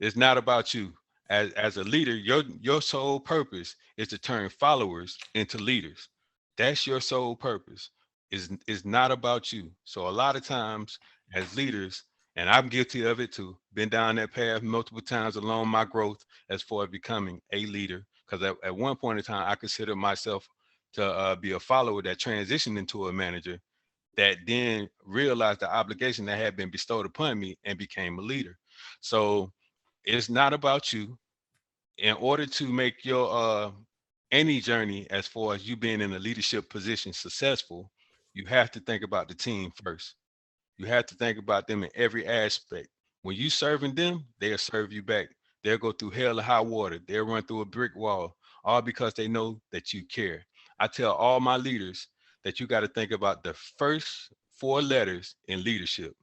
S1: It's not about you. As a leader, your sole purpose is to turn followers into leaders. That's your sole purpose. Is not about you. So a lot of times as leaders, and I'm guilty of it too, been down that path multiple times along my growth as far as becoming a leader. Because at one point in time, I considered myself to be a follower that transitioned into a manager that then realized the obligation that had been bestowed upon me and became a leader. So it's not about you. In order to make your any journey as far as you being in a leadership position successful, you have to think about the team first. You have to think about them in every aspect. When you serving them, they'll serve you back. They'll go through hell or high water. They'll run through a brick wall, all because they know that you care. I tell all my leaders that you got to think about the first four letters in leadership,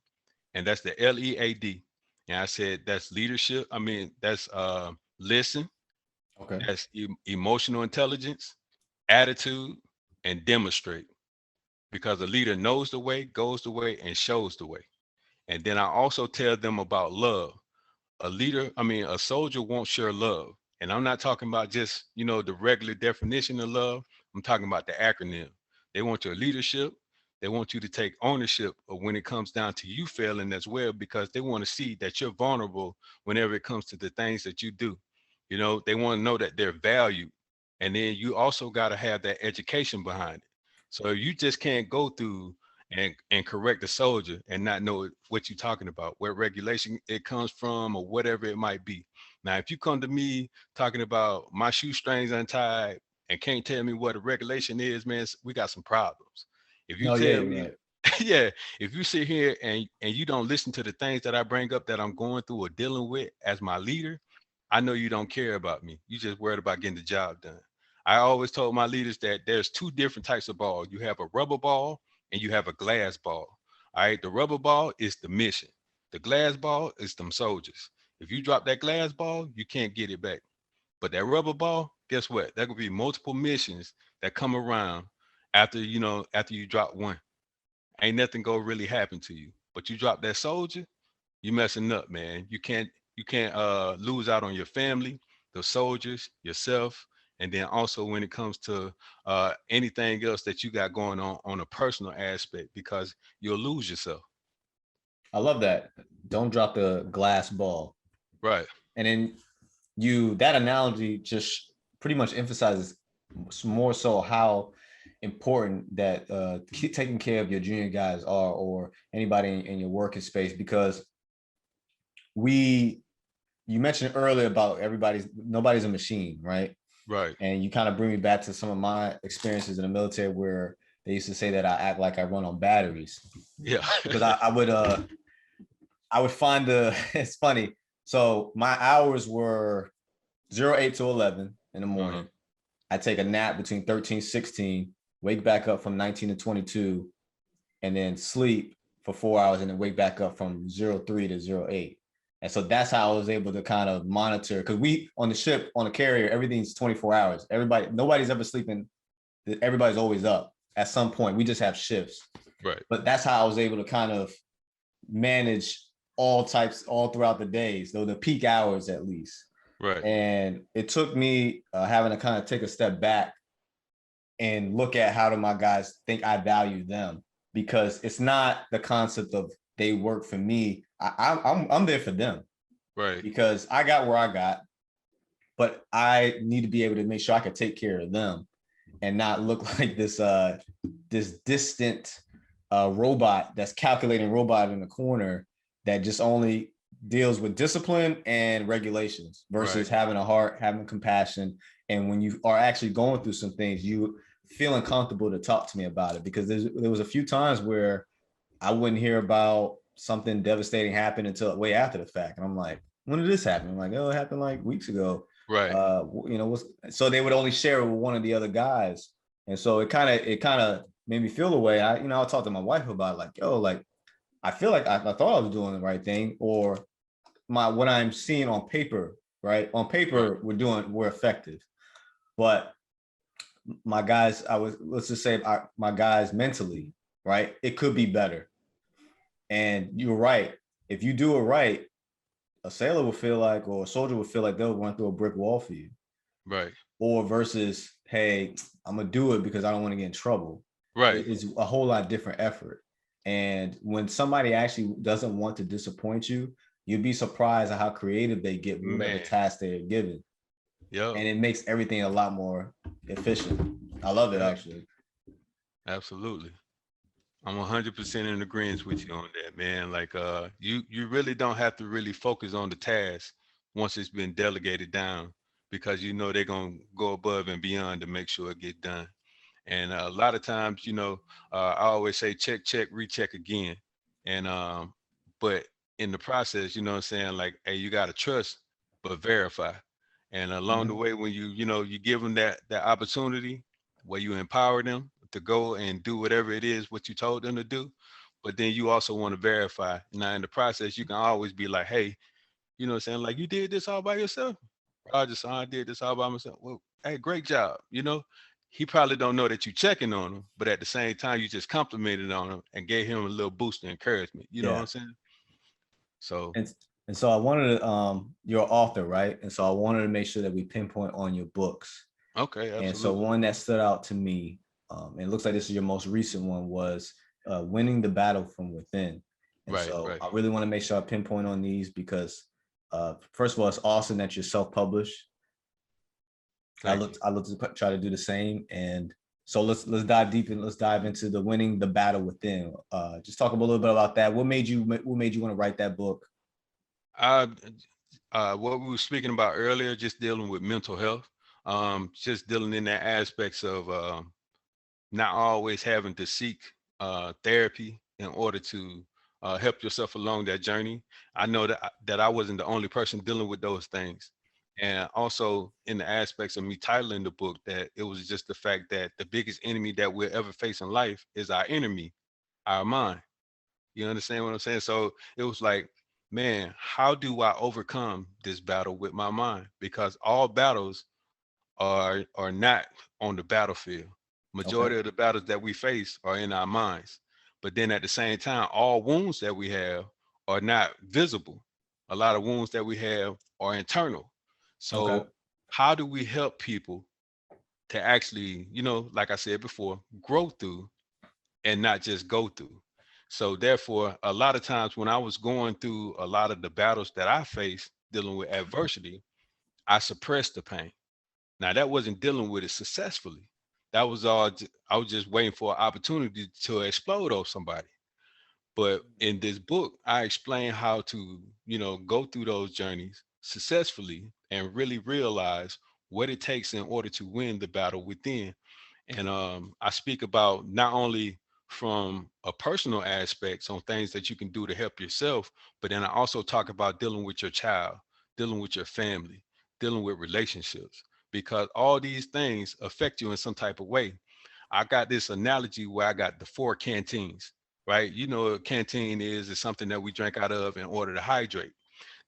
S1: and that's the LEAD. And I said that's leadership. I mean, that's listen,
S4: Okay.
S1: that's emotional intelligence, attitude, and demonstrate. Because a leader knows the way, goes the way, and shows the way. And then I also tell them about love. A soldier won't share love. And I'm not talking about just, the regular definition of love. I'm talking about the acronym. They want your leadership. They want you to take ownership of when it comes down to you failing as well, because they want to see that you're vulnerable whenever it comes to the things that you do. They want to know that they're valued. And then you also got to have that education behind it. So you just can't go through and correct the soldier and not know what you're talking about, what regulation it comes from, or whatever it might be. Now, if you come to me talking about my shoestrings untied and can't tell me what a regulation is, man, we got some problems. If you
S4: No, yeah,
S1: tell
S4: you're
S1: me,
S4: right.
S1: yeah, if you sit here and you don't listen to the things that I bring up that I'm going through or dealing with as my leader, I know you don't care about me. You just worried about getting the job done. I always told my leaders that there's two different types of ball. You have a rubber ball and you have a glass ball. All right, the rubber ball is the mission. The glass ball is them soldiers. If you drop that glass ball, you can't get it back. But that rubber ball, guess what? There could be multiple missions that come around after you drop one. ain't nothing gonna really happen to you. But you drop that soldier, you messing up, man. You can't lose out on your family, the soldiers, yourself, and then also when it comes to anything else that you got going on a personal aspect, because you'll lose yourself.
S4: I love that. Don't drop the glass ball.
S1: Right.
S4: And then that analogy just pretty much emphasizes more so how important that keep taking care of your junior guys are, or anybody in your working space, because you mentioned earlier about nobody's a machine, right?
S1: Right.
S4: And you kind of bring me back to some of my experiences in the military, where they used to say that I act like I run on batteries.
S1: Yeah.
S4: Because I would find it's funny. So my hours were 08 to 11 in the morning.
S1: Uh-huh.
S4: I take a nap between 13, 16, wake back up from 19 to 22, and then sleep for 4 hours, and then wake back up from 03 to 08. And so that's how I was able to kind of monitor, because we on the ship, on the carrier, everything's 24 hours. Nobody's ever sleeping. Everybody's always up at some point. We just have shifts.
S1: Right.
S4: But that's how I was able to kind of manage all throughout the days, though the peak hours at least.
S1: Right.
S4: And it took me having to kind of take a step back and look at how do my guys think I value them, because it's not the concept of they work for me. I'm there for them,
S1: Right.
S4: because I got where I got, but I need to be able to make sure I can take care of them and not look like this distant robot, that's calculating robot in the corner that just only deals with discipline and regulations, versus having a heart, having compassion. And when you are actually going through some things, you feeling comfortable to talk to me about it, because there was a few times where I wouldn't hear about something devastating happen until way after the fact. And I'm like, when did this happen? I'm like, oh, it happened like weeks ago.
S1: Right.
S4: So they would only share it with one of the other guys. And so it kind of made me feel the way I'll talk to my wife about, like, yo, like, I feel like I thought I was doing the right thing, or what I'm seeing on paper, right? On paper, we're effective. But my guys, let's just say my guys mentally, right? It could be better. And you're right. If you do it right, a sailor will feel like, or a soldier will feel like they'll run through a brick wall for you.
S1: Right.
S4: Or versus, hey, I'm going to do it because I don't want to get in trouble.
S1: Right.
S4: It's a whole lot different effort. And when somebody actually doesn't want to disappoint you, you'd be surprised at how creative they get with whatever task they're given.
S1: Yeah.
S4: And it makes everything a lot more efficient. I love it, actually.
S1: Absolutely. I'm 100% in agreement with you on that, man. Like, you really don't have to really focus on the task once it's been delegated down, because they're gonna go above and beyond to make sure it gets done. And a lot of times, I always say check, recheck again. And but in the process, what I'm saying, like, hey, you gotta trust but verify. And along the way, when you give them that opportunity where you empower them to go and do whatever it is what you told them to do, but then you also want to verify. Now in the process, you can always be like, hey, what I'm saying, like, you did this all by yourself? Roger, son, I did this all by myself. Well, hey, great job. He probably don't know that you checking on him, but at the same time, you just complimented on him and gave him a little boost of encouragement. You know what I'm saying? So
S4: and so I wanted to, you're an author, right? And so I wanted to make sure that we pinpoint on your books.
S1: Okay, absolutely.
S4: And so one that stood out to me, and it looks like this is your most recent one, was Winning the Battle from Within. And
S1: right.
S4: I really want to make sure I pinpoint on these because, first of all, it's awesome that you're self-published. I look to try to do the same. And so let's dive deep and let's dive into the Winning the Battle Within. Just talk a little bit about that. What made you want to write that book?
S1: What we were speaking about earlier, just dealing with mental health, just dealing in that aspects of not always having to seek therapy in order to help yourself along that journey. I know that I wasn't the only person dealing with those things. And also in the aspects of me titling the book, that it was just the fact that the biggest enemy that we'll ever face in life is our enemy, our mind. You understand what I'm saying? So it was like, man, how do I overcome this battle with my mind? Because all battles are not on the battlefield. Majority of the battles that we face are in our minds. But then at the same time, all wounds that we have are not visible. A lot of wounds that we have are internal.
S4: Okay.
S1: So how do we help people to actually, like I said before, grow through and not just go through? So therefore, a lot of times when I was going through a lot of the battles that I faced dealing with adversity, I suppressed the pain. Now that wasn't dealing with it successfully. That was all. I was just waiting for an opportunity to explode on somebody. But in this book, I explain how to, go through those journeys successfully and really realize what it takes in order to win the battle within. And I speak about not only from a personal aspects on things that you can do to help yourself, but then I also talk about dealing with your child, dealing with your family, dealing with relationships, because all these things affect you in some type of way. I got this analogy where I got the four canteens, right? You know what a canteen is something that we drink out of in order to hydrate.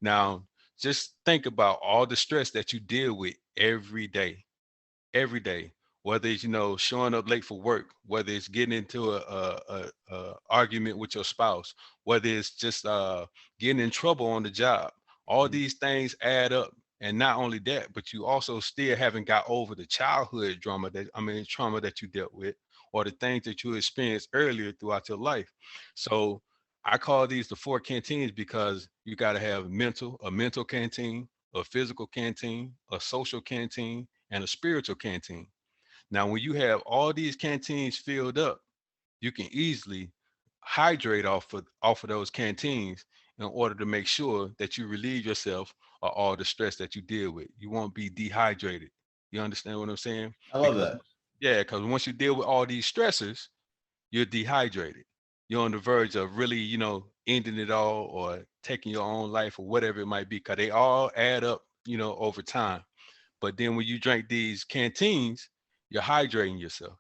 S1: Now, just think about all the stress that you deal with every day, whether it's showing up late for work, whether it's getting into a argument with your spouse, whether it's just getting in trouble on the job. All these things add up. And not only that, but you also still haven't got over the childhood trauma that you dealt with, or the things that you experienced earlier throughout your life. So I call these the four canteens because you got to have a mental canteen, a physical canteen, a social canteen, and a spiritual canteen. Now, when you have all these canteens filled up, you can easily hydrate off of those canteens in order to make sure that you relieve yourself of all the stress that you deal with. You won't be dehydrated. You understand what I'm saying?
S4: I love
S1: Because
S4: that.
S1: yeah, because once you deal with all these stressors, you're dehydrated. You're on the verge of really, ending it all or taking your own life or whatever it might be, because they all add up, over time. But then when you drink these canteens, you're hydrating yourself.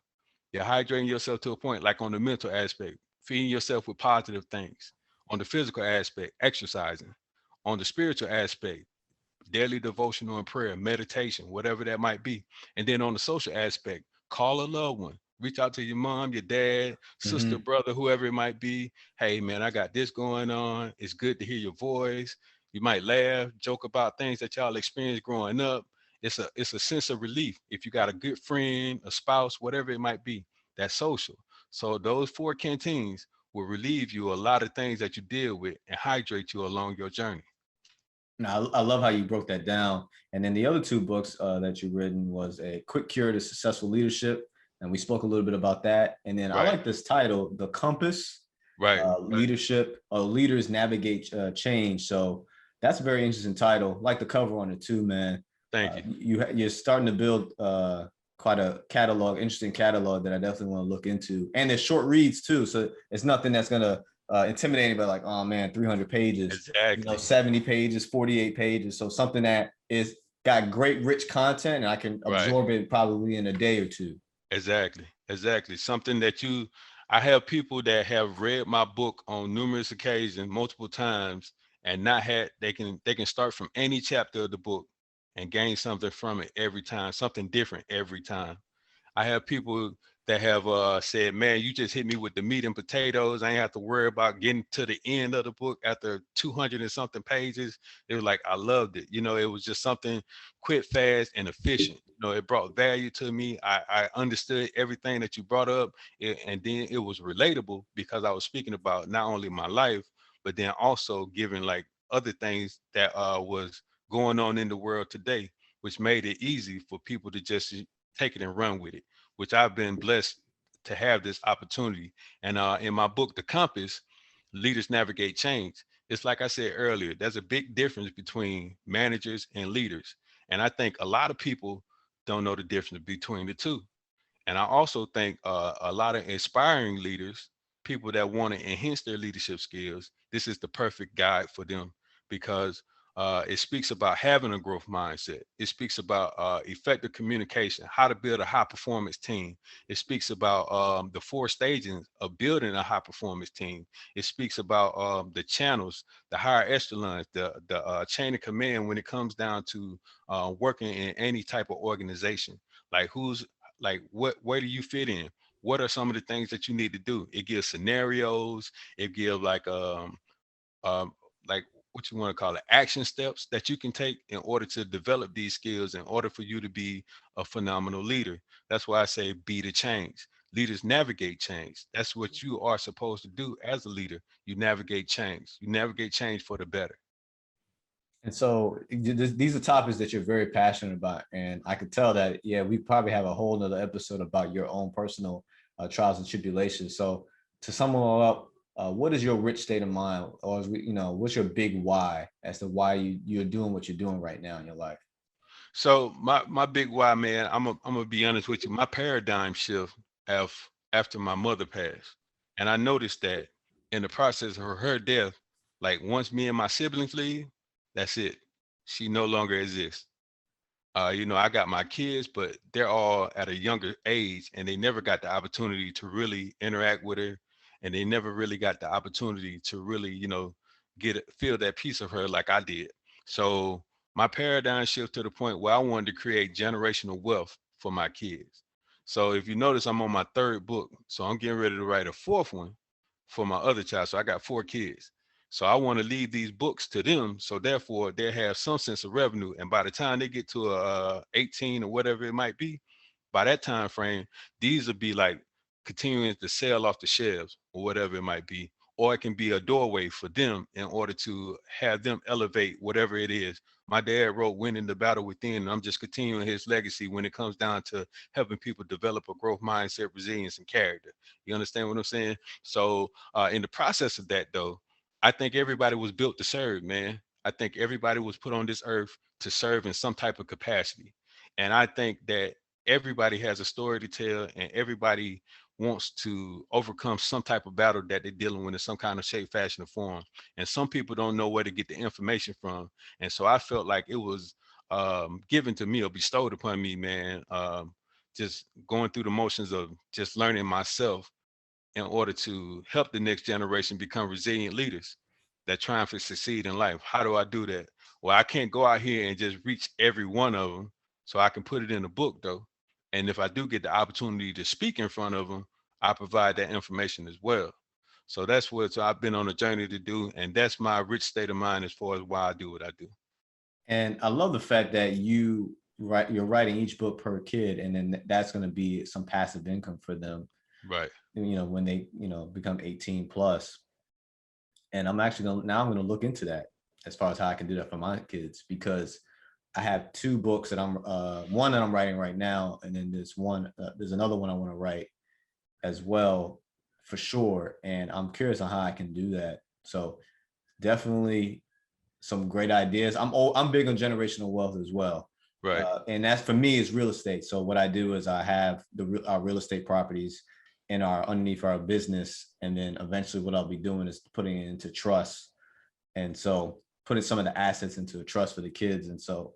S1: You're hydrating yourself to a point, like on the mental aspect, feeding yourself with positive things. On the physical aspect, exercising. On the spiritual aspect, daily devotional and prayer, meditation, whatever that might be. And then on the social aspect, call a loved one. Reach out to your mom, your dad, sister,
S4: Hmm.
S1: brother, whoever it might be. Hey, man, I got this going on. It's good to hear your voice. You might laugh, joke about things that y'all experienced growing up. It's a sense of relief. If you got a good friend, a spouse, whatever it might be, that's social. So those four canteens will relieve you a lot of things that you deal with and hydrate you along your journey.
S4: Now, I love how you broke that down. And then the other two books that you've written was A Quick Cure to Successful Leadership. And we spoke a little bit about that. And then I
S1: Right,
S4: like this title, The Compass,
S1: right.
S4: Leadership, Leaders Navigate Change. So that's a very interesting title. Like the cover on it too, man.
S1: Thank you.
S4: You're starting to build quite a catalog, interesting catalog that I definitely want to look into. And there's short reads too. So it's nothing that's going to intimidate anybody like, oh man, 300 pages,
S1: Exactly.
S4: 70 pages, 48 pages. So something that is got great, rich content and I can
S1: Right.
S4: absorb it probably in a day or two.
S1: Exactly. Exactly. Something that I have people that have read my book on numerous occasions, multiple times, and not had they can start from any chapter of the book and gain something from it every time, something different every time. I have people that have said, man, you just hit me with the meat and potatoes. I ain't have to worry about getting to the end of the book after 200 and something pages. It was like, I loved it. It was just something quick, fast, and efficient. It brought value to me. I understood everything that you brought up. And then it was relatable because I was speaking about not only my life, but then also giving like other things that was going on in the world today, which made it easy for people to just take it and run with it, which I've been blessed to have this opportunity. And in my book, The Compass, Leaders Navigate Change, it's like I said earlier, there's a big difference between managers and leaders. And I think a lot of people don't know the difference between the two. And I also think a lot of inspiring leaders, people that want to enhance their leadership skills, this is the perfect guide for them because it speaks about having a growth mindset. It speaks about effective communication, how to build a high performance team. It speaks about the four stages of building a high performance team. It speaks about the channels, the higher echelons, the chain of command when it comes down to working in any type of organization. Like who's like where do you fit in? what are some of the things that you need to do? It gives scenarios. It gives um, like what you want to call it, action steps that you can take in order to develop these skills in order for you to be a phenomenal leader. That's why I say be the change. Leaders navigate change. That's what you are supposed to do as a leader. You navigate change. You navigate change for the better.
S4: And so these are topics that you're very passionate about. And I could tell that, yeah, we probably have a whole nother episode about your own personal trials and tribulations. So to sum it all up, what is your rich state of mind? Or, what's your big why as to why you're doing what you're doing right now in your life?
S1: So my big why, man, I'm gonna be honest with you. My paradigm shift after my mother passed, and I noticed that in the process of her death, like once me and my siblings leave, that's it. She no longer exists. I got my kids, but they're all at a younger age and they never got the opportunity to really interact with her. And they never really got the opportunity to really, feel that piece of her like I did. So my paradigm shift to the point where I wanted to create generational wealth for my kids. So if you notice, I'm on my third book. So I'm getting ready to write a fourth one for my other child. So I got 4 kids. So I want to leave these books to them. So therefore they have some sense of revenue. And by the time they get to 18 or whatever it might be, by that time frame, these will be like continuing to sell off the shelves or whatever it might be. Or it can be a doorway for them in order to have them elevate whatever it is. My dad wrote Winning the Battle Within, and I'm just continuing his legacy when it comes down to helping people develop a growth mindset, resilience, and character. You understand what I'm saying? So in the process of that, though, I think everybody was built to serve, man. I think everybody was put on this earth to serve in some type of capacity. And I think that everybody has a story to tell and everybody wants to overcome some type of battle that they're dealing with in some kind of shape, fashion, or form. And some people don't know where to get the information from. And so I felt like it was given to me or bestowed upon me, man, just going through the motions of just learning myself in order to help the next generation become resilient leaders that trying to succeed in life. How do I do that? Well, I can't go out here and just reach every one of them. So I can put it in a book though. And if I do get the opportunity to speak in front of them, I provide that information as well. So that's what I've been on a journey to do. And that's my rich state of mind as far as why I do what I do.
S4: And I love the fact that you're writing each book per kid, and then that's going to be some passive income for them,
S1: Right.
S4: when they, become 18 plus. And I'm actually I'm going to look into that as far as how I can do that for my kids, because I have 2 books that I'm one that I'm writing right now, and then there's another one I want to write as well, for sure. And I'm curious on how I can do that. So definitely some great ideas. I'm big on generational wealth as well.
S1: Right.
S4: And that's, for me, is real estate. So what I do is I have our real estate properties underneath our business. And then eventually what I'll be doing is putting it into trust. And so putting some of the assets into a trust for the kids. And so,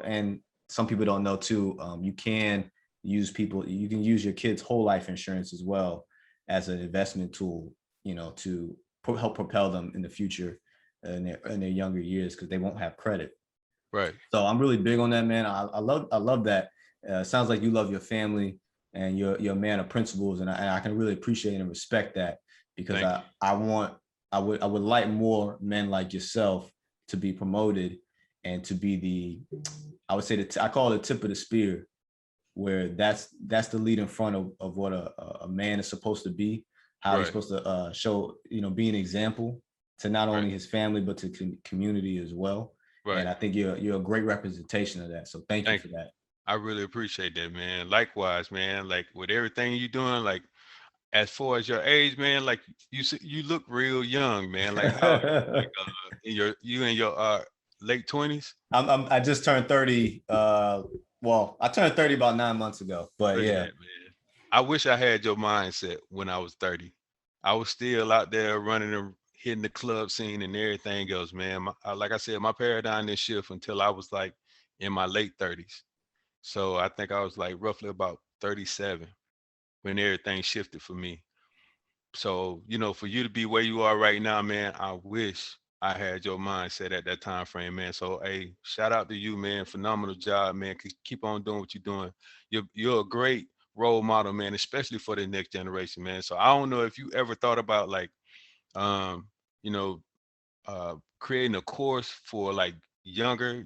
S4: and some people don't know too, you can use your kids' whole life insurance as well as an investment tool, to help propel them in the future in their younger years, because they won't have credit.
S1: Right.
S4: So I'm really big on that, man. I love that. Sounds like you love your family and you're a man of principles, and I can really appreciate and respect that, because I would like more men like yourself to be promoted and to be I would say I call it the tip of the spear, where that's the lead in front of what a man is supposed to be, how he's supposed to show, be an example to not only his family, but to community as well. Right. And I think you're a great representation of that. So thank you for that.
S1: I really appreciate that, man. Likewise, man. Like with everything you're doing, like as far as your age, man, like you look real young, man. Like how like you in your late 20s?
S4: I just turned 30. Well, I turned 30 about 9 months ago. But yeah,
S1: man. I wish I had your mindset when I was 30. I was still out there running and hitting the club scene and everything else, man. Like I said, my paradigm didn't shift until I was like in my late 30s. So I think I was like roughly about 37 when everything shifted for me. So, for you to be where you are right now, man, I wish I had your mindset at that time frame, man. So, hey, shout out to you, man. Phenomenal job, man. Keep on doing what you're doing. You're a great role model, man, especially for the next generation, man. So I don't know if you ever thought about like, you know, creating a course for like younger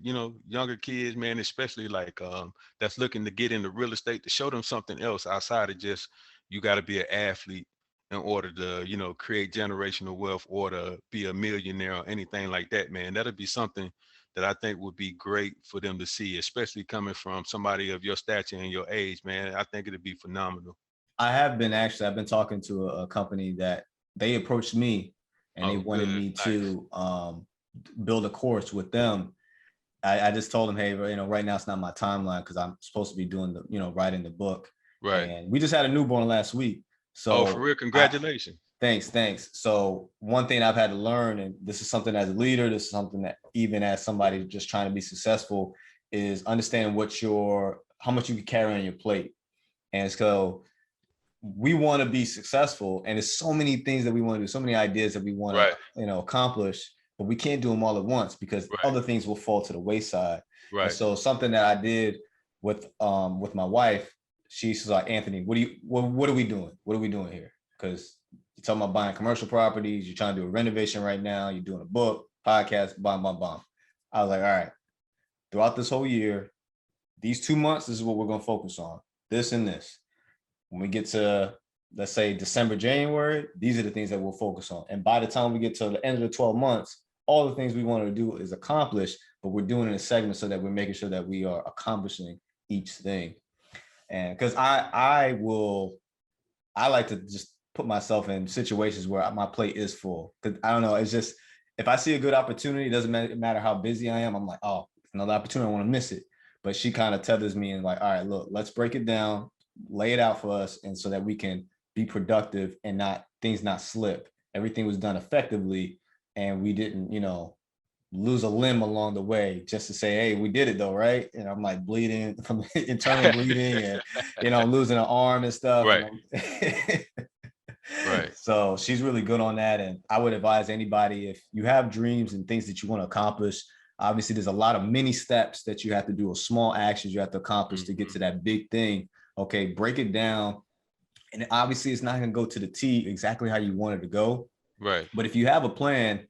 S1: kids, man, especially like that's looking to get into real estate, to show them something else outside of just you got to be an athlete in order to, create generational wealth or to be a millionaire or anything like that, man. That'll be something that I think would be great for them to see, especially coming from somebody of your stature and your age, man. I think it'd be phenomenal.
S4: I've been talking to a company that they approached me and they
S1: Oh,
S4: wanted
S1: good.
S4: me
S1: Nice.
S4: to build a course with them. I just told them, hey, right now it's not my timeline because I'm supposed to be doing writing the book.
S1: Right.
S4: And we just had a newborn last week.
S1: Oh, for
S4: So
S1: real. Congratulations.
S4: thanks. So one thing I've had to learn, and this is something as a leader, this is something that even as somebody just trying to be successful, is understanding how much you can carry on your plate. And so we want to be successful, and there's so many things that we want to do, so many ideas that we want
S1: Right.
S4: to accomplish, but we can't do them all at once because
S1: Right.
S4: other things will fall to the wayside.
S1: Right.
S4: And so something that I did with my wife, she's like, Anthony, what are we doing? What are we doing here? Because you're talking about buying commercial properties, you're trying to do a renovation right now, you're doing a book, podcast, bomb. I was like, all right, throughout this whole year, these 2 months, this is what we're going to focus on, this and this. When we get to, let's say, December, January, these are the things that we'll focus on. And by the time we get to the end of the 12 months, all the things we want to do is accomplished, but we're doing it in a segment so that we're making sure that we are accomplishing each thing. And because I like to just put myself in situations where my plate is full. Because I don't know, it's just, if I see a good opportunity, it doesn't matter how busy I am. I'm like, oh, another opportunity, I want to miss it. But she kind of tethers me and like, all right, look, let's break it down, lay it out for us, and so that we can be productive and things not slip. Everything was done effectively, and we didn't, lose a limb along the way just to say, hey, we did it though, right? And I'm like bleeding from internal bleeding, and losing an arm and stuff.
S1: Right.
S4: And
S1: Right.
S4: So she's really good on that. And I would advise anybody, if you have dreams and things that you want to accomplish, obviously there's a lot of mini steps that you have to do, or small actions you have to accomplish to get to that big thing. Okay, break it down. And obviously it's not going to go to the T exactly how you want it to go.
S1: Right.
S4: But if you have a plan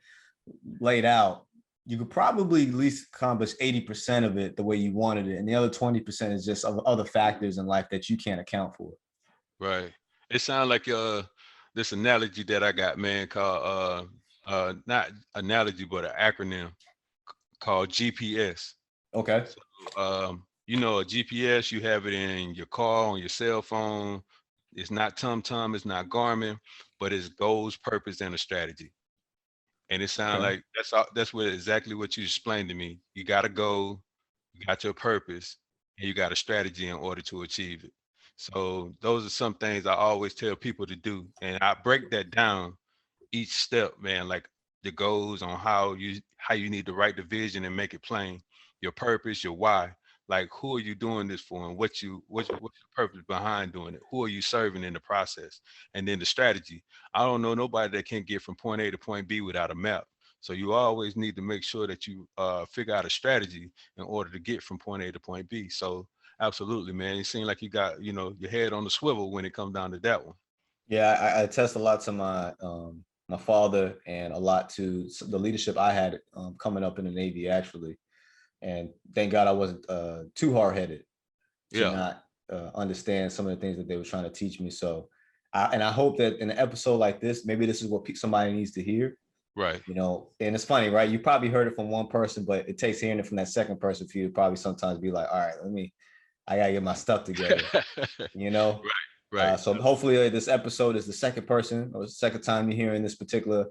S4: laid out, you could probably at least accomplish 80% of it the way you wanted it. And the other 20% is just other factors in life that you can't account for.
S1: Right. It sounds like this analogy that I got, man, called not analogy, but an acronym called GPS.
S4: Okay.
S1: So, a GPS, you have it in your car, on your cell phone. It's not TomTom, it's not Garmin, but it's goals, purpose, and a strategy. And it sounds like that's exactly what you explained to me. You got a goal, you got your purpose, and you got a strategy in order to achieve it. So those are some things I always tell people to do. And I break that down each step, man, like the goals on how you need to write the vision and make it plain, your purpose, your why. Like, who are you doing this for, and what's your purpose behind doing it? Who are you serving in the process? And then the strategy. I don't know nobody that can get from point A to point B without a map. So you always need to make sure that you figure out a strategy in order to get from point A to point B. So absolutely, man. It seems like you got, your head on the swivel when it comes down to that one.
S4: Yeah, I attest a lot to my father, and a lot to the leadership I had coming up in the Navy, actually. And thank God I wasn't too hard-headed to not understand some of the things that they were trying to teach me. So, I hope that in an episode like this, maybe this is what somebody needs to hear.
S1: Right.
S4: And it's funny, right? You probably heard it from one person, but it takes hearing it from that second person for you to probably sometimes be like, all right, I gotta get my stuff together,
S1: Right.
S4: So hopefully this episode is the second person or the second time you're hearing this particular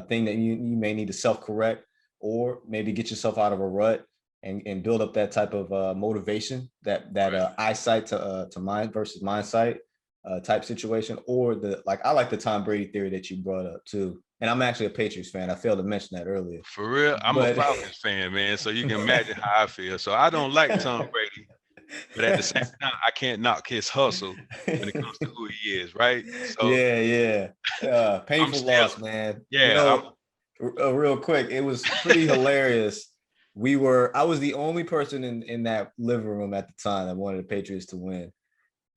S4: thing that you may need to self-correct, or maybe get yourself out of a rut and build up that type of motivation, that eyesight to mind versus mindsight type situation, or I like the Tom Brady theory that you brought up too. And I'm actually a Patriots fan. I failed to mention that earlier.
S1: For real, I'm a Falcons fan, man. So you can imagine how I feel. So I don't like Tom Brady, but at the same time, I can't knock his hustle when it comes to who he is, right? So
S4: yeah. Painful loss, man.
S1: Yeah.
S4: Real quick, it was pretty hilarious. I was the only person in that living room at the time that wanted the Patriots to win.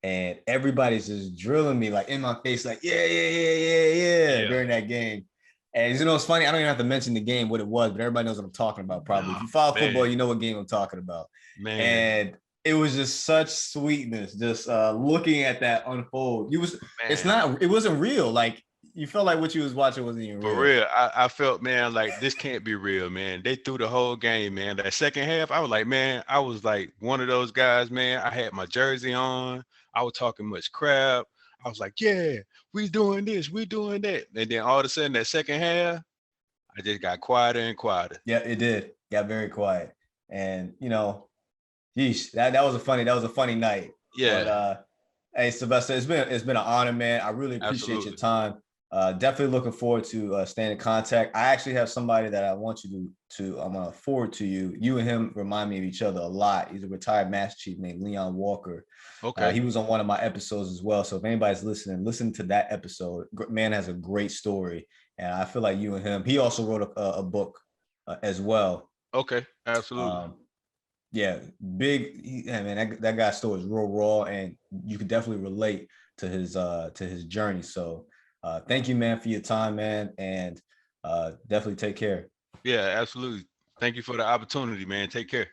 S4: and everybody's just drilling me like in my face, like yeah during that game. And you know, it's funny. I don't even have to mention the game, what it was, but everybody knows what I'm talking about. Probably, if you follow football, you know what game I'm talking about.
S1: Man,
S4: and it was just such sweetness, just looking at that unfold. It wasn't real. Like you felt like what you was watching wasn't even real.
S1: For real, I felt, man, like this can't be real, man. They threw the whole game, man. That second half, I was like, man, I was like one of those guys, man. I had my jersey on. I was talking much crap. I was like, yeah, we doing this, we doing that. And then all of a sudden, that second half, I just got quieter and quieter.
S4: Yeah, it did. Got very quiet. And, you know, geez, that was a funny night.
S1: Yeah.
S4: But, hey, Sylvester, it's been an honor, man. I really appreciate your time. Definitely looking forward to staying in contact. I actually have somebody that I want you to I'm gonna forward to you. You and him remind me of each other a lot. He's a retired Master Chief named Leon Walker.
S1: Okay.
S4: He was on one of my episodes as well. So if anybody's listening, listen to that episode. Man has a great story, and I feel like you and him. He also wrote a book as well.
S1: Okay, absolutely.
S4: Yeah, man, that guy's story is real raw, and you could definitely relate to his journey. So thank you, man, for your time, man, and definitely take care.
S1: Yeah, absolutely. Thank you for the opportunity, man. Take care.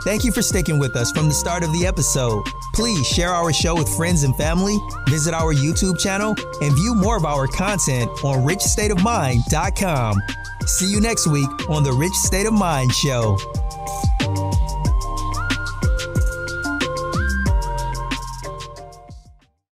S2: Thank you for sticking with us from the start of the episode. Please share our show with friends and family, visit our YouTube channel, and view more of our content on richstateofmind.com. See you next week on the Rich State of Mind Show.